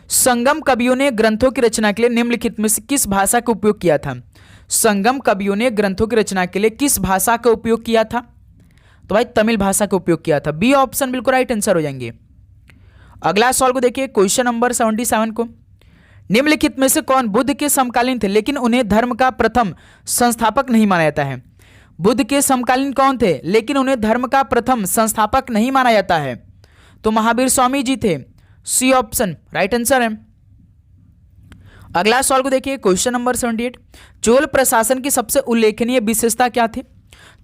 संगम कवियों ने ग्रंथों की रचना के लिए निम्नलिखित में से किस भाषा का उपयोग किया था? संगम कवियों ने ग्रंथों की रचना के लिए किस भाषा का उपयोग किया था? तो भाई तमिल भाषा का उपयोग किया था। बी ऑप्शन बिल्कुल राइट आंसर हो जाएंगे। अगला सवाल को देखिए, क्वेश्चन नंबर 77 को, निम्नलिखित में से कौन बुद्ध के समकालीन थे लेकिन उन्हें धर्म का प्रथम संस्थापक नहीं माना जाता है? बुद्ध के समकालीन कौन थे लेकिन उन्हें धर्म का प्रथम संस्थापक नहीं माना जाता है? तो महावीर स्वामी जी थे। सी ऑप्शन राइट आंसर है। अगला सवाल को देखिए, क्वेश्चन नंबर 78, चोल प्रशासन की सबसे उल्लेखनीय विशेषता क्या थी?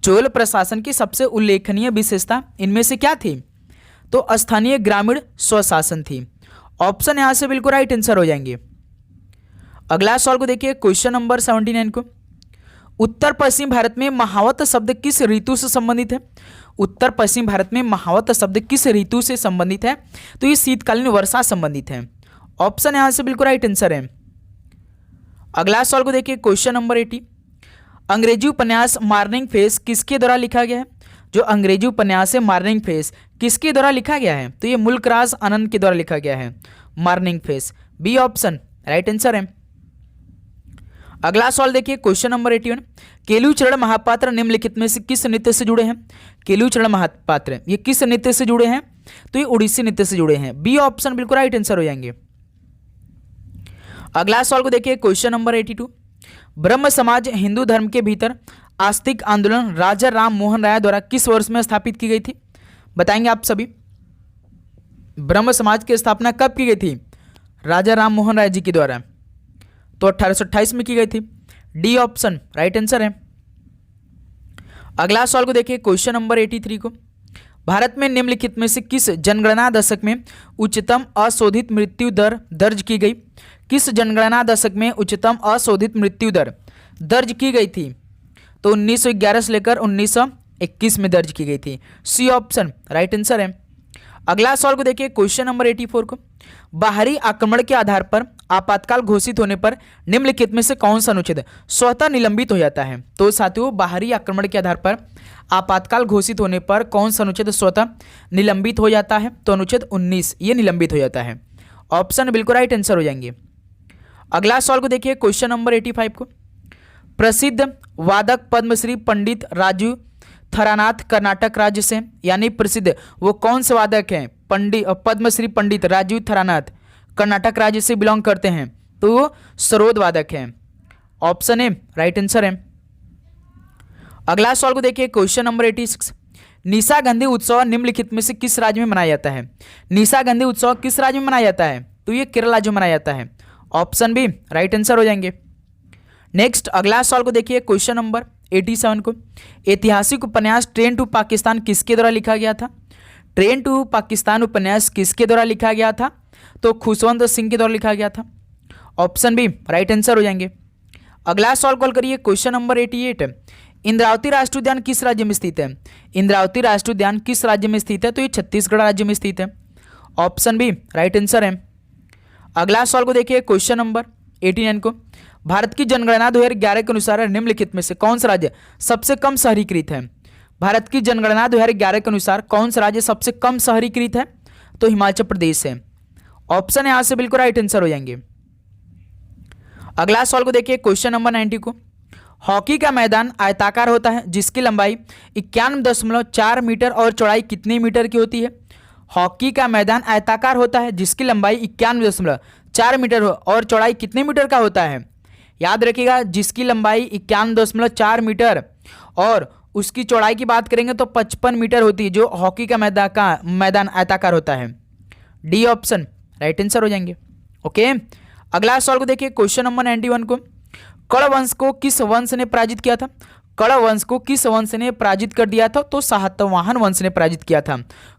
चोल प्रशासन की सबसे उल्लेखनीय विशेषता इनमें से क्या थी? तो स्थानीय ग्रामीण स्वशासन थी। ऑप्शन यहां से बिल्कुल राइट आंसर हो जाएंगे। अगला सवाल को देखिए, क्वेश्चन नंबर 79 को, उत्तर पश्चिम भारत में महावत शब्द किस ऋतु से संबंधित है? उत्तर पश्चिम भारत में महावत शब्द किस ऋतु से संबंधित है? तो ये शीतकालीन वर्षा संबंधित है। ऑप्शन यहां से बिल्कुल राइट आंसर है। अगला सवाल को देखिए, क्वेश्चन नंबर 80, अंग्रेजी उपन्यास मॉर्निंग फेस किसके द्वारा लिखा गया है? जो अंग्रेजी उपन्यास है मॉर्निंग फेस किसके द्वारा लिखा गया है? तो ये मुल्कराज आनंद के द्वारा लिखा गया है morning face. B option right answer है। अगला सवाल देखिए, क्वेश्चन नंबर 81, केलुचरण महापात्र निम्नलिखित में से किस नृत्य से जुड़े हैं? केलुचरण महापात्र ये किस नृत्य से जुड़े हैं? तो ये उड़ीसी नृत्य से जुड़े हैं। बी ऑप्शन बिल्कुल राइट आंसर हो जाएंगे। अगला सवाल को देखिए, क्वेश्चन नंबर 82, ब्रह्म समाज हिंदू धर्म के भीतर आस्तिक आंदोलन राजा राम मोहन राय द्वारा किस वर्ष में स्थापित की गई थी? बताएंगे आप सभी। ब्रह्म समाज की स्थापना कब की गई थी? राजा राम मोहन राय जी के द्वारा। तो 1828 में की गई थी। डी ऑप्शन राइट आंसर है। अगला सवाल को देखिए, क्वेश्चन नंबर 83 को, भारत में निम्नलिखित में से किस जनगणना दशक में उच्चतम अशोधित मृत्यु दर दर्ज की गई? किस जनगणना दशक में उच्चतम अशोधित मृत्यु दर दर्ज की गई थी? तो 1911 से लेकर 1921 में दर्ज की गई थी। सी ऑप्शन राइट आंसर है। अगला सवाल को देखिए, क्वेश्चन नंबर 84 को, बाहरी आक्रमण के आधार पर आपातकाल घोषित होने पर निम्नलिखित में से कौन सा अनुच्छेद स्वतः निलंबित हो जाता है? तो साथियों, बाहरी आक्रमण के आधार पर आपातकाल घोषित होने पर कौन सा अनुच्छेद स्वतः निलंबित हो जाता है? तो अनुच्छेद 19 ये निलंबित हो जाता है। ऑप्शन बिल्कुल राइट आंसर हो जाएंगे। अगला सवाल को देखिए, क्वेश्चन नंबर 85 को, प्रसिद्ध वादक पद्मश्री पंडित राजू थरानाथ कर्नाटक राज्य से, यानी प्रसिद्ध वो कौन से वादक हैं? पद्मश्री पंडित राजू थरानाथ कर्नाटक राज्य से बिलोंग करते हैं। तो वो सरोद वादक हैं। ऑप्शन ए राइट आंसर है। अगला सवाल को देखिए, क्वेश्चन नंबर 86, निशा गांधी उत्सव निम्नलिखित में से किस राज्य में मनाया जाता है? निशा गांधी उत्सव किस राज्य में मनाया जाता है? तो ये केरल राज्य में मनाया जाता है। ऑप्शन बी राइट आंसर हो जाएंगे। नेक्स्ट अगला सवाल को देखिए, क्वेश्चन नंबर 87 को, ऐतिहासिक उपन्यास ट्रेन टू पाकिस्तान किसके द्वारा लिखा गया था? ट्रेन टू पाकिस्तान उपन्यास किसके द्वारा लिखा गया था? तो खुशवंत सिंह के द्वारा लिखा गया था। ऑप्शन बी राइट आंसर हो जाएंगे। अगला सवाल कॉल करिए, क्वेश्चन नंबर 88, इंद्रावती राष्ट्रीय उद्यान किस राज्य में स्थित है? इंद्रावती राष्ट्रीय उद्यान किस राज्य में स्थित है? तो ये छत्तीसगढ़ राज्य में स्थित है। ऑप्शन बी राइट आंसर है। अगला सवाल को देखिए, क्वेश्चन नंबर 89 को, भारत की जनगणना 2011 के अनुसार निम्नलिखित में से कौन सा राज्य सबसे कम शहरीकृत है? भारत की जनगणना 2011 के अनुसार कौन सा राज्य सबसे कम शहरीकृत है? तो हिमाचल प्रदेश है। ऑप्शन यहां से बिल्कुल राइट आंसर हो जाएंगे। अगला सवाल को देखिए, क्वेश्चन नंबर 90 को, हॉकी का मैदान आयताकार होता है जिसकी लंबाई 91.4 मीटर और चौड़ाई कितने मीटर की होती है? हॉकी का मैदान आयताकार होता है जिसकी लंबाई 91.4 मीटर और चौड़ाई कितने मीटर का होता है? याद रखिएगा, जिसकी लंबाई 91.4 मीटर और उसकी चौड़ाई की बात करेंगे तो 55 मीटर होती है, जो हॉकी का मैदान आयताकार होता है। डी ऑप्शन राइट आंसर हो जाएंगे। ओके, अगला सवाल को देखिए, क्वेश्चन नंबर 91 को, कण वंश को किस वंश ने पराजित किया था? कण वंश को किस वंश ने पराजित कर दिया था? तो सातवाहन वंश ने पराजित किया था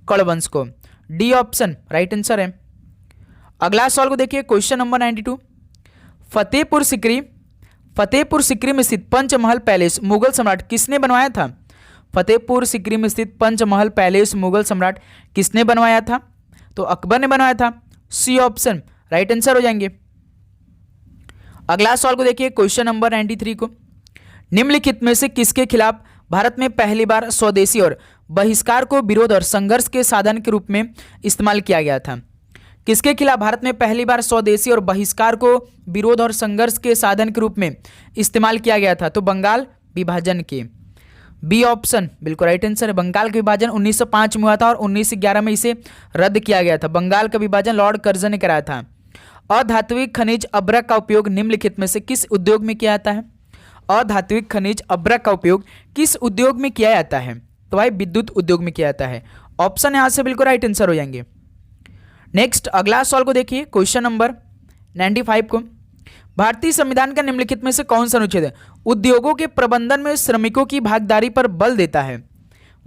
कण वंश को। डी ऑप्शन राइट आंसर है। अगला सवाल को देखिए, क्वेश्चन नंबर 92, फतेहपुर सिकरी में स्थित पंचमहल पैलेस मुगल सम्राट किसने बनवाया था? फतेहपुर सिकरी में स्थित पंचमहल पैलेस मुगल सम्राट किसने बनवाया था? तो अकबर ने बनवाया था। सी ऑप्शन राइट आंसर हो जाएंगे। अगला सवाल को देखिए, क्वेश्चन नंबर 93 को, निम्नलिखित में से किसके खिलाफ भारत में पहली बार स्वदेशी और बहिष्कार को विरोध और संघर्ष के साधन के रूप में इस्तेमाल किया गया था? किसके खिलाफ भारत में पहली बार स्वदेशी और बहिष्कार को विरोध और संघर्ष के साधन के रूप में इस्तेमाल किया गया था? तो बंगाल विभाजन के। बी ऑप्शन बिल्कुल राइट आंसर है। बंगाल का विभाजन 1905 में हुआ था और 1911 में इसे रद्द किया गया था। बंगाल का विभाजन लॉर्ड कर्जन ने कराया था। अधात्विक खनिज अभ्रक का उपयोग निम्नलिखित में से किस उद्योग में किया जाता है? अधात्विक खनिज अभ्रक का उपयोग किस उद्योग में किया जाता है? तो भाई विद्युत उद्योग में किया जाता है। ऑप्शन यहां से बिल्कुल राइट आंसर हो जाएंगे। नेक्स्ट अगला सवाल को देखिए, क्वेश्चन नंबर 95 को, भारतीय संविधान का निम्नलिखित में से कौन सा अनुच्छेद उद्योगों के प्रबंधन में श्रमिकों की भागीदारी पर बल देता है?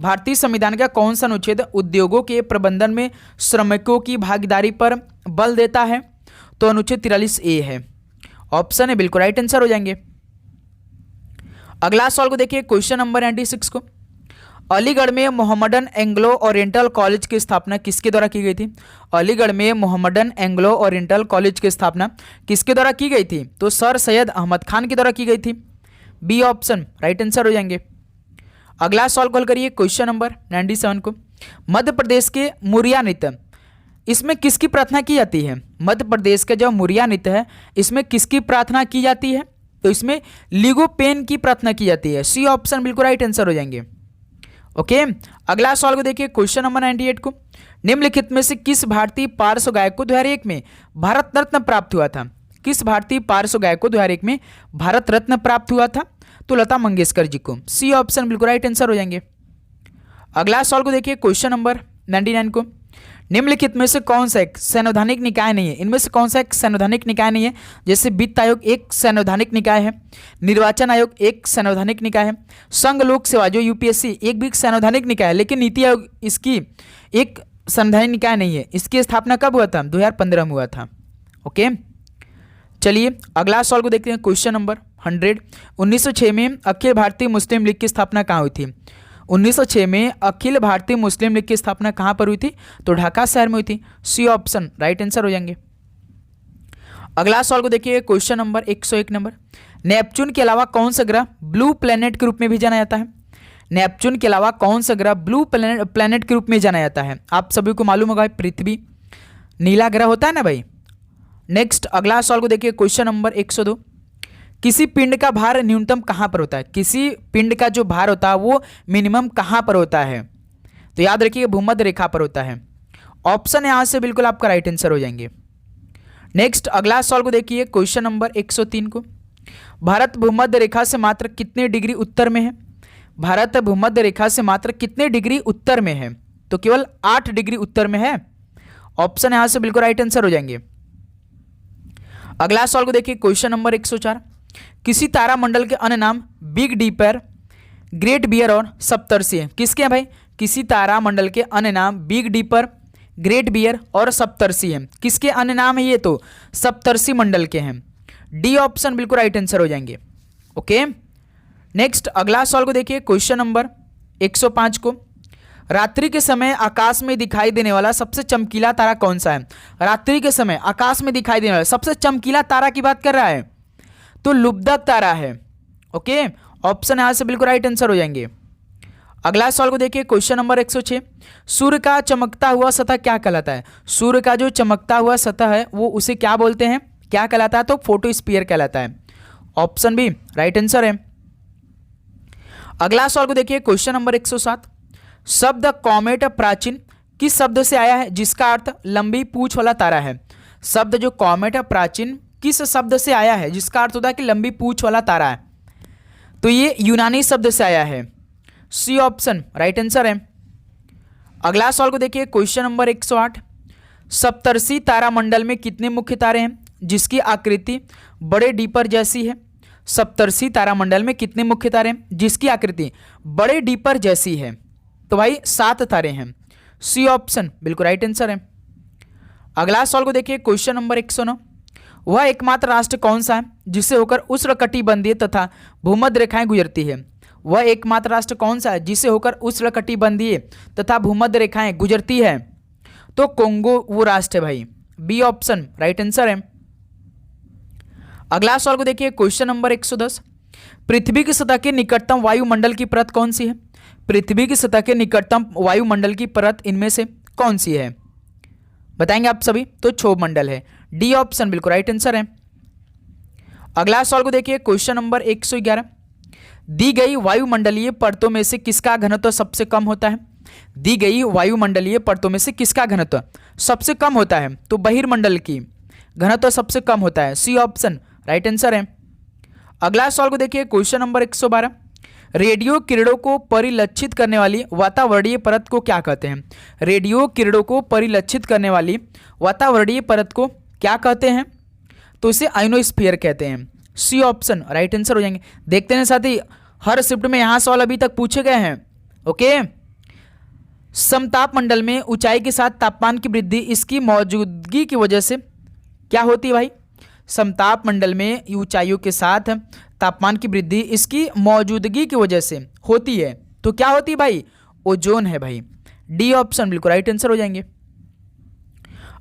भारतीय संविधान का कौन सा अनुच्छेद उद्योगों के प्रबंधन में श्रमिकों की भागीदारी पर बल देता है? तो अनुच्छेद 43A है। ऑप्शन है बिल्कुल राइट आंसर हो जाएंगे। अगला सवाल को देखिए, क्वेश्चन नंबर 96 को, अलीगढ़ में मोहम्मदन एंग्लो ओरिएंटल कॉलेज की स्थापना किसके द्वारा की गई थी? अलीगढ़ में मोहम्मदन एंग्लो ओरिएंटल कॉलेज की स्थापना किसके द्वारा की गई थी? तो सर सैयद अहमद खान के द्वारा की गई थी। बी ऑप्शन राइट आंसर हो जाएंगे। अगला सवाल कॉल करिए, क्वेश्चन नंबर 97 को, मध्य प्रदेश के मुरिया नृत्य, इसमें किसकी प्रार्थना की जाती है? मध्य प्रदेश का जो मुरिया नृत्य है, इसमें किसकी प्रार्थना की जाती है? तो इसमें लिगोपेन की प्रार्थना की जाती है। सी ऑप्शन बिल्कुल राइट आंसर हो जाएंगे। ओके, अगला सवाल को देखिए, क्वेश्चन नंबर 98 को, निम्नलिखित में से किस भारतीय पार्श्व गायक को 2001 में भारत रत्न प्राप्त हुआ था? किस भारतीय पार्श्व गायक को 2001 में भारत रत्न प्राप्त हुआ था? तो लता मंगेशकर जी को। सी ऑप्शन बिल्कुल राइट आंसर हो जाएंगे। अगला सवाल को देखिए, क्वेश्चन नंबर 99 को, निम्नलिखित में से कौन सा एक संवैधानिक निकाय नहीं है? इनमें से कौन सा एक संवैधानिक निकाय नहीं है? जैसे वित्त आयोग एक संवैधानिक निकाय है, निर्वाचन आयोग एक संवैधानिक निकाय है, संघ लोक सेवा जो यूपीएससी एक भी संवैधानिक निकाय है, लेकिन नीति आयोग इसकी एक संवैधानिक निकाय नहीं है। इसकी स्थापना कब हुआ था? 2015 में हुआ था। ओके, चलिए अगला सवाल को देखते हैं, क्वेश्चन नंबर 100, 1906 में अखिल भारतीय मुस्लिम लीग की स्थापना कहाँ हुई थी? 1906 में अखिल भारतीय मुस्लिम लीग की स्थापना कहां पर हुई थी? तो ढाका शहर में हुई थी। सी ऑप्शन राइट आंसर हो जाएंगे। अगला सवाल को देखिए, क्वेश्चन नंबर 101 नंबर, नेपच्यून के अलावा कौन सा ग्रह ब्लू प्लेनेट के रूप में भी जाना जाता है? नेपच्यून के अलावा कौन सा ग्रह ब्लू प्लेनेट के रूप में जाना जाता है? आप सभी को मालूम होगा पृथ्वी नीला ग्रह होता है ना भाई। नेक्स्ट अगला सवाल को देखिए, क्वेश्चन नंबर 102, किसी पिंड का भार न्यूनतम कहां पर होता है? किसी पिंड का जो भार होता है वो मिनिमम कहां पर होता है? तो याद रखिए भूमध्य रेखा पर होता है। ऑप्शन यहां से बिल्कुल आपका राइट आंसर हो जाएंगे। नेक्स्ट अगला सवाल को देखिए, क्वेश्चन नंबर 103 को, भारत भूमध्य रेखा से मात्र कितने डिग्री उत्तर में है? भारत भूमध्य रेखा से मात्र कितने डिग्री उत्तर में है? तो केवल 8 डिग्री उत्तर में है। ऑप्शन यहां से बिल्कुल राइट आंसर हो जाएंगे। अगला सवाल को देखिए, क्वेश्चन नंबर 104, किसी तारामंडल के अन्य नाम बिग डीपर, ग्रेट बियर और सप्तर्षि है? किसके हैं भाई? किसी तारामंडल के अन्य नाम बिग डीपर, ग्रेट बियर और सप्तर्षि है। किसके अन्य नाम है ये? तो सप्तर्षि मंडल के हैं। डी ऑप्शन बिल्कुल राइट आंसर हो जाएंगे। ओके, नेक्स्ट अगला सवाल को देखिए, क्वेश्चन नंबर 105 को, रात्रि के समय आकाश में दिखाई देने वाला सबसे चमकीला तारा कौन सा है? रात्रि के समय आकाश में दिखाई देने वाला सबसे चमकीला तारा की बात कर रहा है, तो लुब्धक तारा है। ओके, ऑप्शन यहां से बिल्कुल राइट आंसर हो जाएंगे। अगला सवाल को देखिए, क्वेश्चन नंबर 106, सूर्य का चमकता हुआ सतह क्या कहलाता है? सूर्य का जो चमकता हुआ सतह है वो उसे क्या बोलते हैं, क्या कहलाता है? तो फोटोस्फीयर कहलाता है। ऑप्शन बी राइट आंसर है। अगला सवाल को देखिए, क्वेश्चन नंबर 107, शब्द कॉमेट प्राचीन किस शब्द से आया है जिसका अर्थ लंबी पूंछ वाला तारा है? शब्द जो कॉमेट है प्राचीन किस शब्द से आया है जिसका अर्थ होता है कि लंबी पूंछ वाला तारा है? तो ये यूनानी शब्द से आया है। सी ऑप्शन राइट आंसर है। अगला सवाल को देखिए, क्वेश्चन नंबर 108। सप्तर्षि तारामंडल में कितने मुख्य तारे हैं जिसकी आकृति बड़े डीपर जैसी है? सप्तर्षि तारामंडल में कितने मुख्य तारे हैं जिसकी आकृति बड़े डीपर जैसी है? तो भाई 7 तारे हैं। सी ऑप्शन बिल्कुल राइट आंसर है। अगला सवाल को देखिए, क्वेश्चन नंबर 109। वह एकमात्र राष्ट्र कौन सा है जिसे होकर उष्णकटिबंधीय तथा भूमध्य रेखाएं गुजरती है? वह एकमात्र राष्ट्र कौन सा है जिसे होकर उष्णकटिबंधीय तथा भूमध्य रेखाएं गुजरती है? तो कोंगो वो राष्ट्र है भाई। बी ऑप्शन राइट आंसर है। अगला सवाल को देखिए, क्वेश्चन नंबर 110। पृथ्वी की सतह के निकटतम वायुमंडल की परत कौन सी है? पृथ्वी की सतह के निकटतम वायुमंडल की परत इनमें से कौन सी है? बताएंगे आप सभी। तो क्षोभ मंडल है। डी ऑप्शन बिल्कुल राइट आंसर है। अगला सवाल को देखिए, क्वेश्चन नंबर 111। दी गई वायुमंडलीय परतों में से किसका घनत्व सबसे कम होता है? दी गई वायुमंडलीय परतों में से किसका घनत्व सबसे कम होता है? तो बहिर्मंडल की घनत्व सबसे कम होता है। सी ऑप्शन राइट आंसर है। अगला सवाल को देखिए, क्वेश्चन नंबर 112। रेडियो किरणों को परिलक्षित करने वाली वातावरणीय परत को क्या कहते हैं? रेडियो किरणों को परिलक्षित करने वाली वातावरणीय परत को क्या कहते हैं? तो इसे आयोनोस्फीयर कहते हैं। सी ऑप्शन राइट आंसर हो जाएंगे। देखते हैं साथी, हर शिफ्ट में यहाँ सवाल अभी तक पूछे गए हैं। ओके, समताप मंडल में ऊंचाई के साथ तापमान की वृद्धि इसकी मौजूदगी की वजह से क्या होती है भाई? समताप मंडल में ऊंचाइयों के साथ तापमान की वृद्धि इसकी मौजूदगी की वजह से होती है। तो क्या होती है भाई? ओजोन है भाई। डी ऑप्शन बिल्कुल राइट आंसर हो जाएंगे।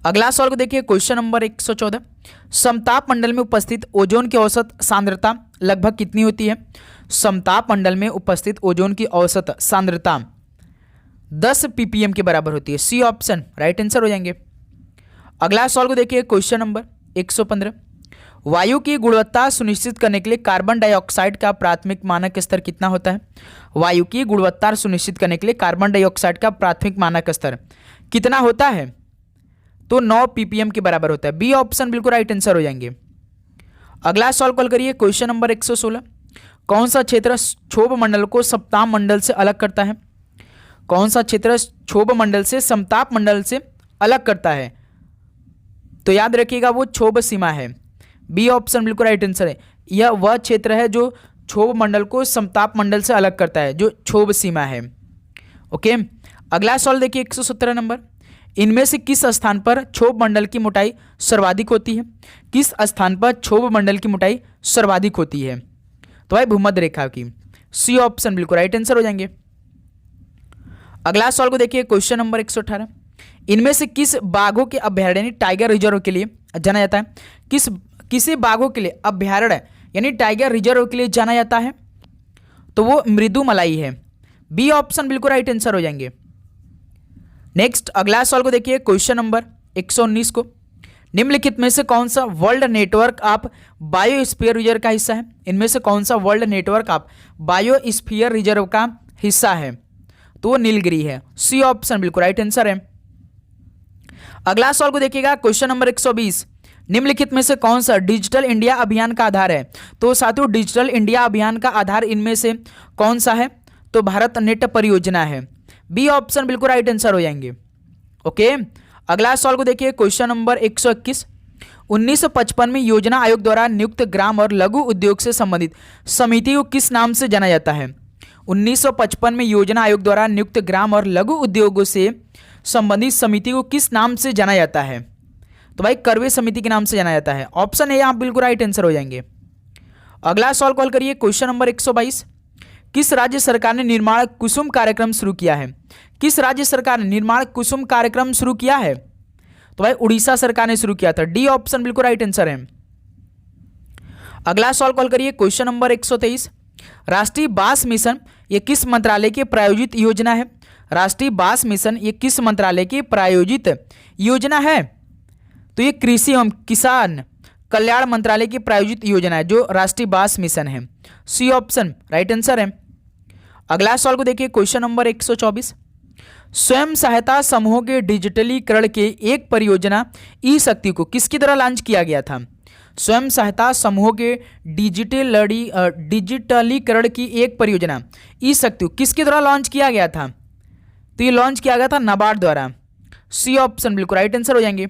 अगला सवाल को देखिए, क्वेश्चन नंबर 114। समताप मंडल में उपस्थित ओजोन की औसत सांद्रता लगभग कितनी होती है? समताप मंडल में उपस्थित ओजोन की औसत सांद्रता 10 ppm के बराबर होती है। सी ऑप्शन राइट आंसर हो जाएंगे। अगला सवाल को देखिए, क्वेश्चन नंबर 115। वायु की गुणवत्ता सुनिश्चित करने के लिए कार्बन डाइऑक्साइड का प्राथमिक मानक स्तर कितना होता है? वायु की गुणवत्ता सुनिश्चित करने के लिए कार्बन डाइऑक्साइड का प्राथमिक मानक स्तर कितना होता है? तो 9 ppm के बराबर होता है। बी ऑप्शन बिल्कुल राइट आंसर हो जाएंगे। अगला सवाल कॉल करिए, क्वेश्चन नंबर 116। कौन सा क्षेत्र क्षोभ मंडल को समताप मंडल से अलग करता है? कौन सा क्षेत्र क्षोभ मंडल से समताप मंडल से अलग करता है? तो याद रखिएगा वो क्षोभ सीमा है। बी ऑप्शन बिल्कुल राइट आंसर है। यह वह क्षेत्र है जो क्षोभ मंडल को समताप मंडल से अलग करता है, जो क्षोभ सीमा है। ओके, अगला सवाल देखिए, 117 नंबर। इनमें से किस स्थान पर क्षोभ मंडल की मोटाई सर्वाधिक होती है? किस स्थान पर क्षोभ मंडल की मोटाई सर्वाधिक होती है? तो भाई भूमध्य रेखा की। सी ऑप्शन बिल्कुल राइट आंसर हो जाएंगे। अगला सवाल को देखिए, क्वेश्चन नंबर 118। इनमें से किस बाघों के अभ्यारण्य यानी टाइगर रिजर्व के लिए जाना जाता है? किसे बाघों के लिए अभ्यारण्य यानी टाइगर रिजर्व के लिए जाना जाता है? तो वो मृदुमलाई है। बी ऑप्शन बिल्कुल राइट आंसर हो जाएंगे। नेक्स्ट अगला सवाल को देखिए, क्वेश्चन नंबर 119 को। निम्नलिखित में से कौन सा world network of biosphere reserve का हिस्सा है? इनमें से कौन सा world network of biosphere reserve का हिस्सा है? तो वो नीलगिरी है। सी ऑप्शन बिल्कुल राइट आंसर है। अगला सवाल को देखिएगा, क्वेश्चन नंबर 120। निम्नलिखित में से कौन सा डिजिटल इंडिया अभियान का आधार है? तो साथियों, डिजिटल इंडिया अभियान का आधार इनमें से कौन सा है? तो भारत नेट परियोजना है। बी ऑप्शन बिल्कुल राइट आंसर हो जाएंगे। ओके, अगला सवाल को देखिए, क्वेश्चन नंबर 121। 1955 में योजना आयोग द्वारा नियुक्त ग्राम और लघु उद्योग से संबंधित समिति को किस नाम से जाना जाता है? 1955 में योजना आयोग द्वारा नियुक्त ग्राम और लघु उद्योगों से संबंधित समिति को किस नाम से जाना जाता है? तो भाई करवे समिति के नाम से जाना जाता है। ऑप्शन ए आप बिल्कुल राइट आंसर हो जाएंगे। अगला सवाल कॉल करिए, क्वेश्चन नंबर 122। किस राज्य सरकार ने निर्माण कुसुम कार्यक्रम शुरू किया है? किस राज्य सरकार ने निर्माण कुसुम कार्यक्रम शुरू किया है? तो भाई उड़ीसा सरकार ने शुरू किया था। डी ऑप्शन बिल्कुल राइट आंसर है। अगला सवाल कॉल करिए, क्वेश्चन नंबर 123। राष्ट्रीय बांस मिशन ये किस मंत्रालय की प्रायोजित योजना है? राष्ट्रीय बांस मिशन ये किस मंत्रालय की प्रायोजित योजना है? तो ये कृषि एवं किसान कल्याण मंत्रालय की प्रायोजित योजना है जो राष्ट्रीय बांस मिशन है। सी ऑप्शन राइट आंसर है। अगला सवाल को देखिए, क्वेश्चन नंबर 124। स्वयं सहायता समूहों के डिजिटलीकरण के एक परियोजना ई शक्ति को किसके द्वारा लॉन्च किया गया था? स्वयं सहायता समूहों के डिजिटलीकरण की एक परियोजना ई शक्ति किसके द्वारा लॉन्च किया गया था? तो ये लॉन्च किया गया था नाबार्ड द्वारा। सी ऑप्शन बिल्कुल राइट आंसर हो जाएंगे।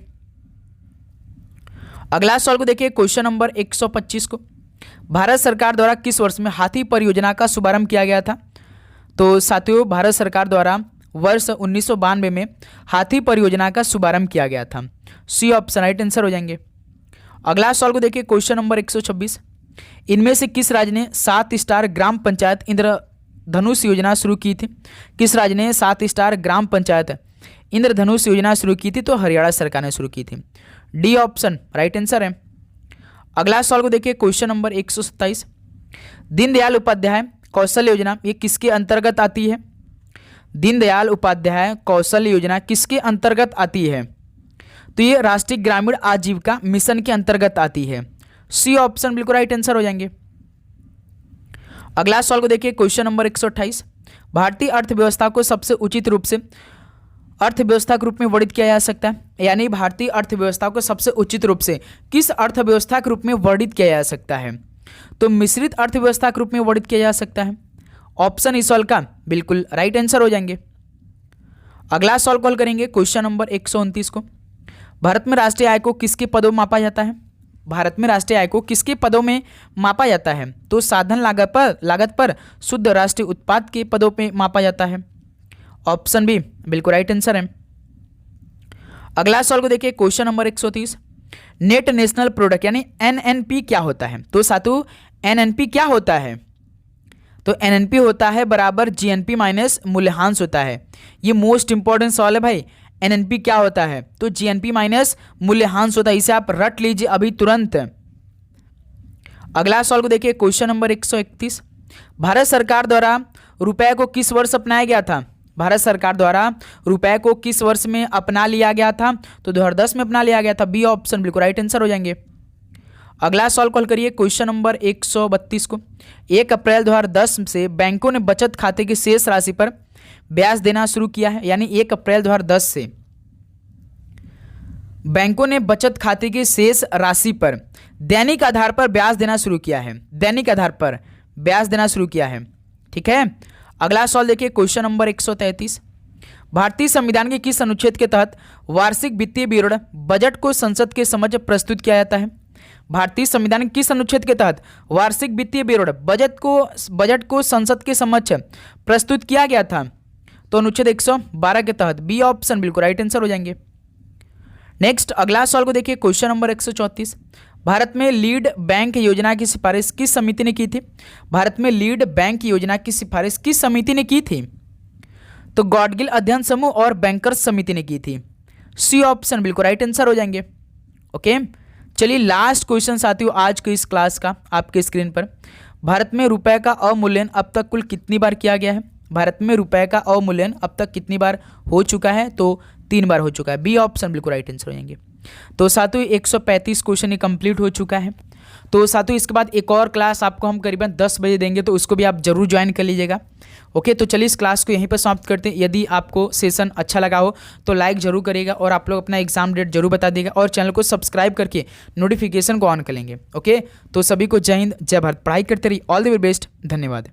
अगला सवाल को देखिए, क्वेश्चन नंबर 125 को, भारत सरकार द्वारा किस वर्ष में हाथी परियोजना का शुभारंभ किया गया था? तो साथियों, भारत सरकार द्वारा वर्ष 1992 में हाथी परियोजना का शुभारंभ किया गया था। सी ऑप्शन राइट आंसर हो जाएंगे। अगला सवाल को देखिए, क्वेश्चन नंबर 126, इनमें से किस राज्य ने 7 स्टार ग्राम पंचायत इंद्रधनुष योजना शुरू की थी? किस राज्य ने 7 स्टार ग्राम पंचायत इंद्रधनुष योजना शुरू की थी? तो हरियाणा सरकार ने शुरू की थी। डी ऑप्शन राइट आंसर है। अगला सवाल को देखिए, क्वेश्चन नंबर 127, दीनदयाल उपाध्याय कौशल योजना ये किसके अंतर्गत आती है? दीनदयाल उपाध्याय कौशल योजना किसके अंतर्गत आती है? तो ये राष्ट्रीय ग्रामीण आजीविका मिशन के अंतर्गत आती है। सी ऑप्शन बिल्कुल राइट आंसर हो जाएंगे। अगला सवाल को देखिए, क्वेश्चन नंबर 128, भारतीय अर्थव्यवस्था को सबसे उचित रूप से अर्थव्यवस्था के रूप में वर्णित किया जा सकता है, यानी भारतीय अर्थव्यवस्था को सबसे उचित रूप से किस अर्थव्यवस्था के रूप में वर्णित किया जा सकता है? तो मिश्रित अर्थव्यवस्था के रूप में वर्णित किया जा सकता है। ऑप्शन इस सवाल का बिल्कुल राइट आंसर हो जाएंगे। अगला सवाल कॉल करेंगे, क्वेश्चन नंबर 129 को, भारत में राष्ट्रीय आय को किसके पदों में मापा जाता है? भारत में राष्ट्रीय आय को किसके पदों में मापा जाता है? तो साधन लागत पर शुद्ध राष्ट्रीय उत्पाद के पदों में मापा जाता है। ऑप्शन बी बिल्कुल राइट आंसर है। अगला सवाल को देखिए, question number 130, net national product यानी एनएनपी क्या होता है? तो साथियों, एनएनपी क्या होता है? तो एनएनपी होता है बराबर जीएनपी माइनस मूल्यह्रास होता है। ये मोस्ट इंपॉर्टेंट सवाल है भाई। एनएनपी क्या होता है? तो जीएनपी माइनस मूल्यह्रास होता है। इसे आप रट लीजिए अभी तुरंत। अगला सवाल को देखिए, क्वेश्चन नंबर 131, भारत सरकार द्वारा रुपए को किस वर्ष अपनाया गया था? भारत सरकार द्वारा रुपए को किस वर्ष में अपना लिया गया था? तो 2010 में अपना लिया गया था। बी ऑप्शन बिल्कुल राइट आंसर हो जाएंगे। अगला सवाल कॉल करिए, क्वेश्चन नंबर 132 को, 1 अप्रैल 2010 से बैंकों ने बचत खाते की शेष राशि पर ब्याज देना शुरू किया है, यानी 1 अप्रैल 2010 से बैंकों ने बचत खाते की शेष राशि पर दैनिक आधार पर ब्याज देना शुरू किया है। दैनिक आधार पर ब्याज देना शुरू किया है। ठीक है। अगला सवाल देखिए, क्वेश्चन नंबर 133, भारतीय संविधान के किस अनुच्छेद के तहत वार्षिक वित्तीय विवरण बजट को संसद के समक्ष प्रस्तुत किया जाता है? भारतीय संविधान के किस अनुच्छेद के तहत वार्षिक वित्तीय विवरण बजट को संसद के समक्ष प्रस्तुत किया गया था? तो अनुच्छेद 112 के तहत। बी ऑप्शन बिल्कुल राइट आंसर हो जाएंगे। नेक्स्ट अगला सवाल को देखिए, क्वेश्चन नंबर 134, भारत में लीड बैंक योजना की सिफारिश किस समिति ने की थी? भारत में लीड बैंक योजना की सिफारिश किस समिति ने की थी? तो गॉडगिल अध्ययन समूह और बैंकर्स समिति ने की थी। सी ऑप्शन बिल्कुल राइट आंसर हो जाएंगे। ओके, चलिए लास्ट क्वेश्चन साथियों आज के इस क्लास का आपके स्क्रीन पर, भारत में रुपए का अवमूल्यन अब तक कुल कितनी बार किया गया है? भारत में रुपए का अवमूल्यन अब तक कितनी बार हो चुका है? तो 3 बार हो चुका है। बी ऑप्शन बिल्कुल राइट आंसर हो जाएंगे। तो साथियों 135 क्वेश्चन ही कंप्लीट हो चुका है। तो साथियों इसके बाद एक और क्लास आपको हम करीबन 10 बजे देंगे, तो उसको भी आप जरूर ज्वाइन कर लीजिएगा। ओके, तो चलिए इस क्लास को यहीं पर समाप्त करते हैं। यदि आपको सेशन अच्छा लगा हो तो लाइक जरूर करिएगा और आप लोग अपना एग्जाम डेट जरूर बता देगा और चैनल को सब्सक्राइब करके नोटिफिकेशन को ऑन कर लेंगे। ओके, तो सभी को जय हिंद, जय भारत, पढ़ाई करते रहिए। ऑल द वेरी बेस्ट, धन्यवाद।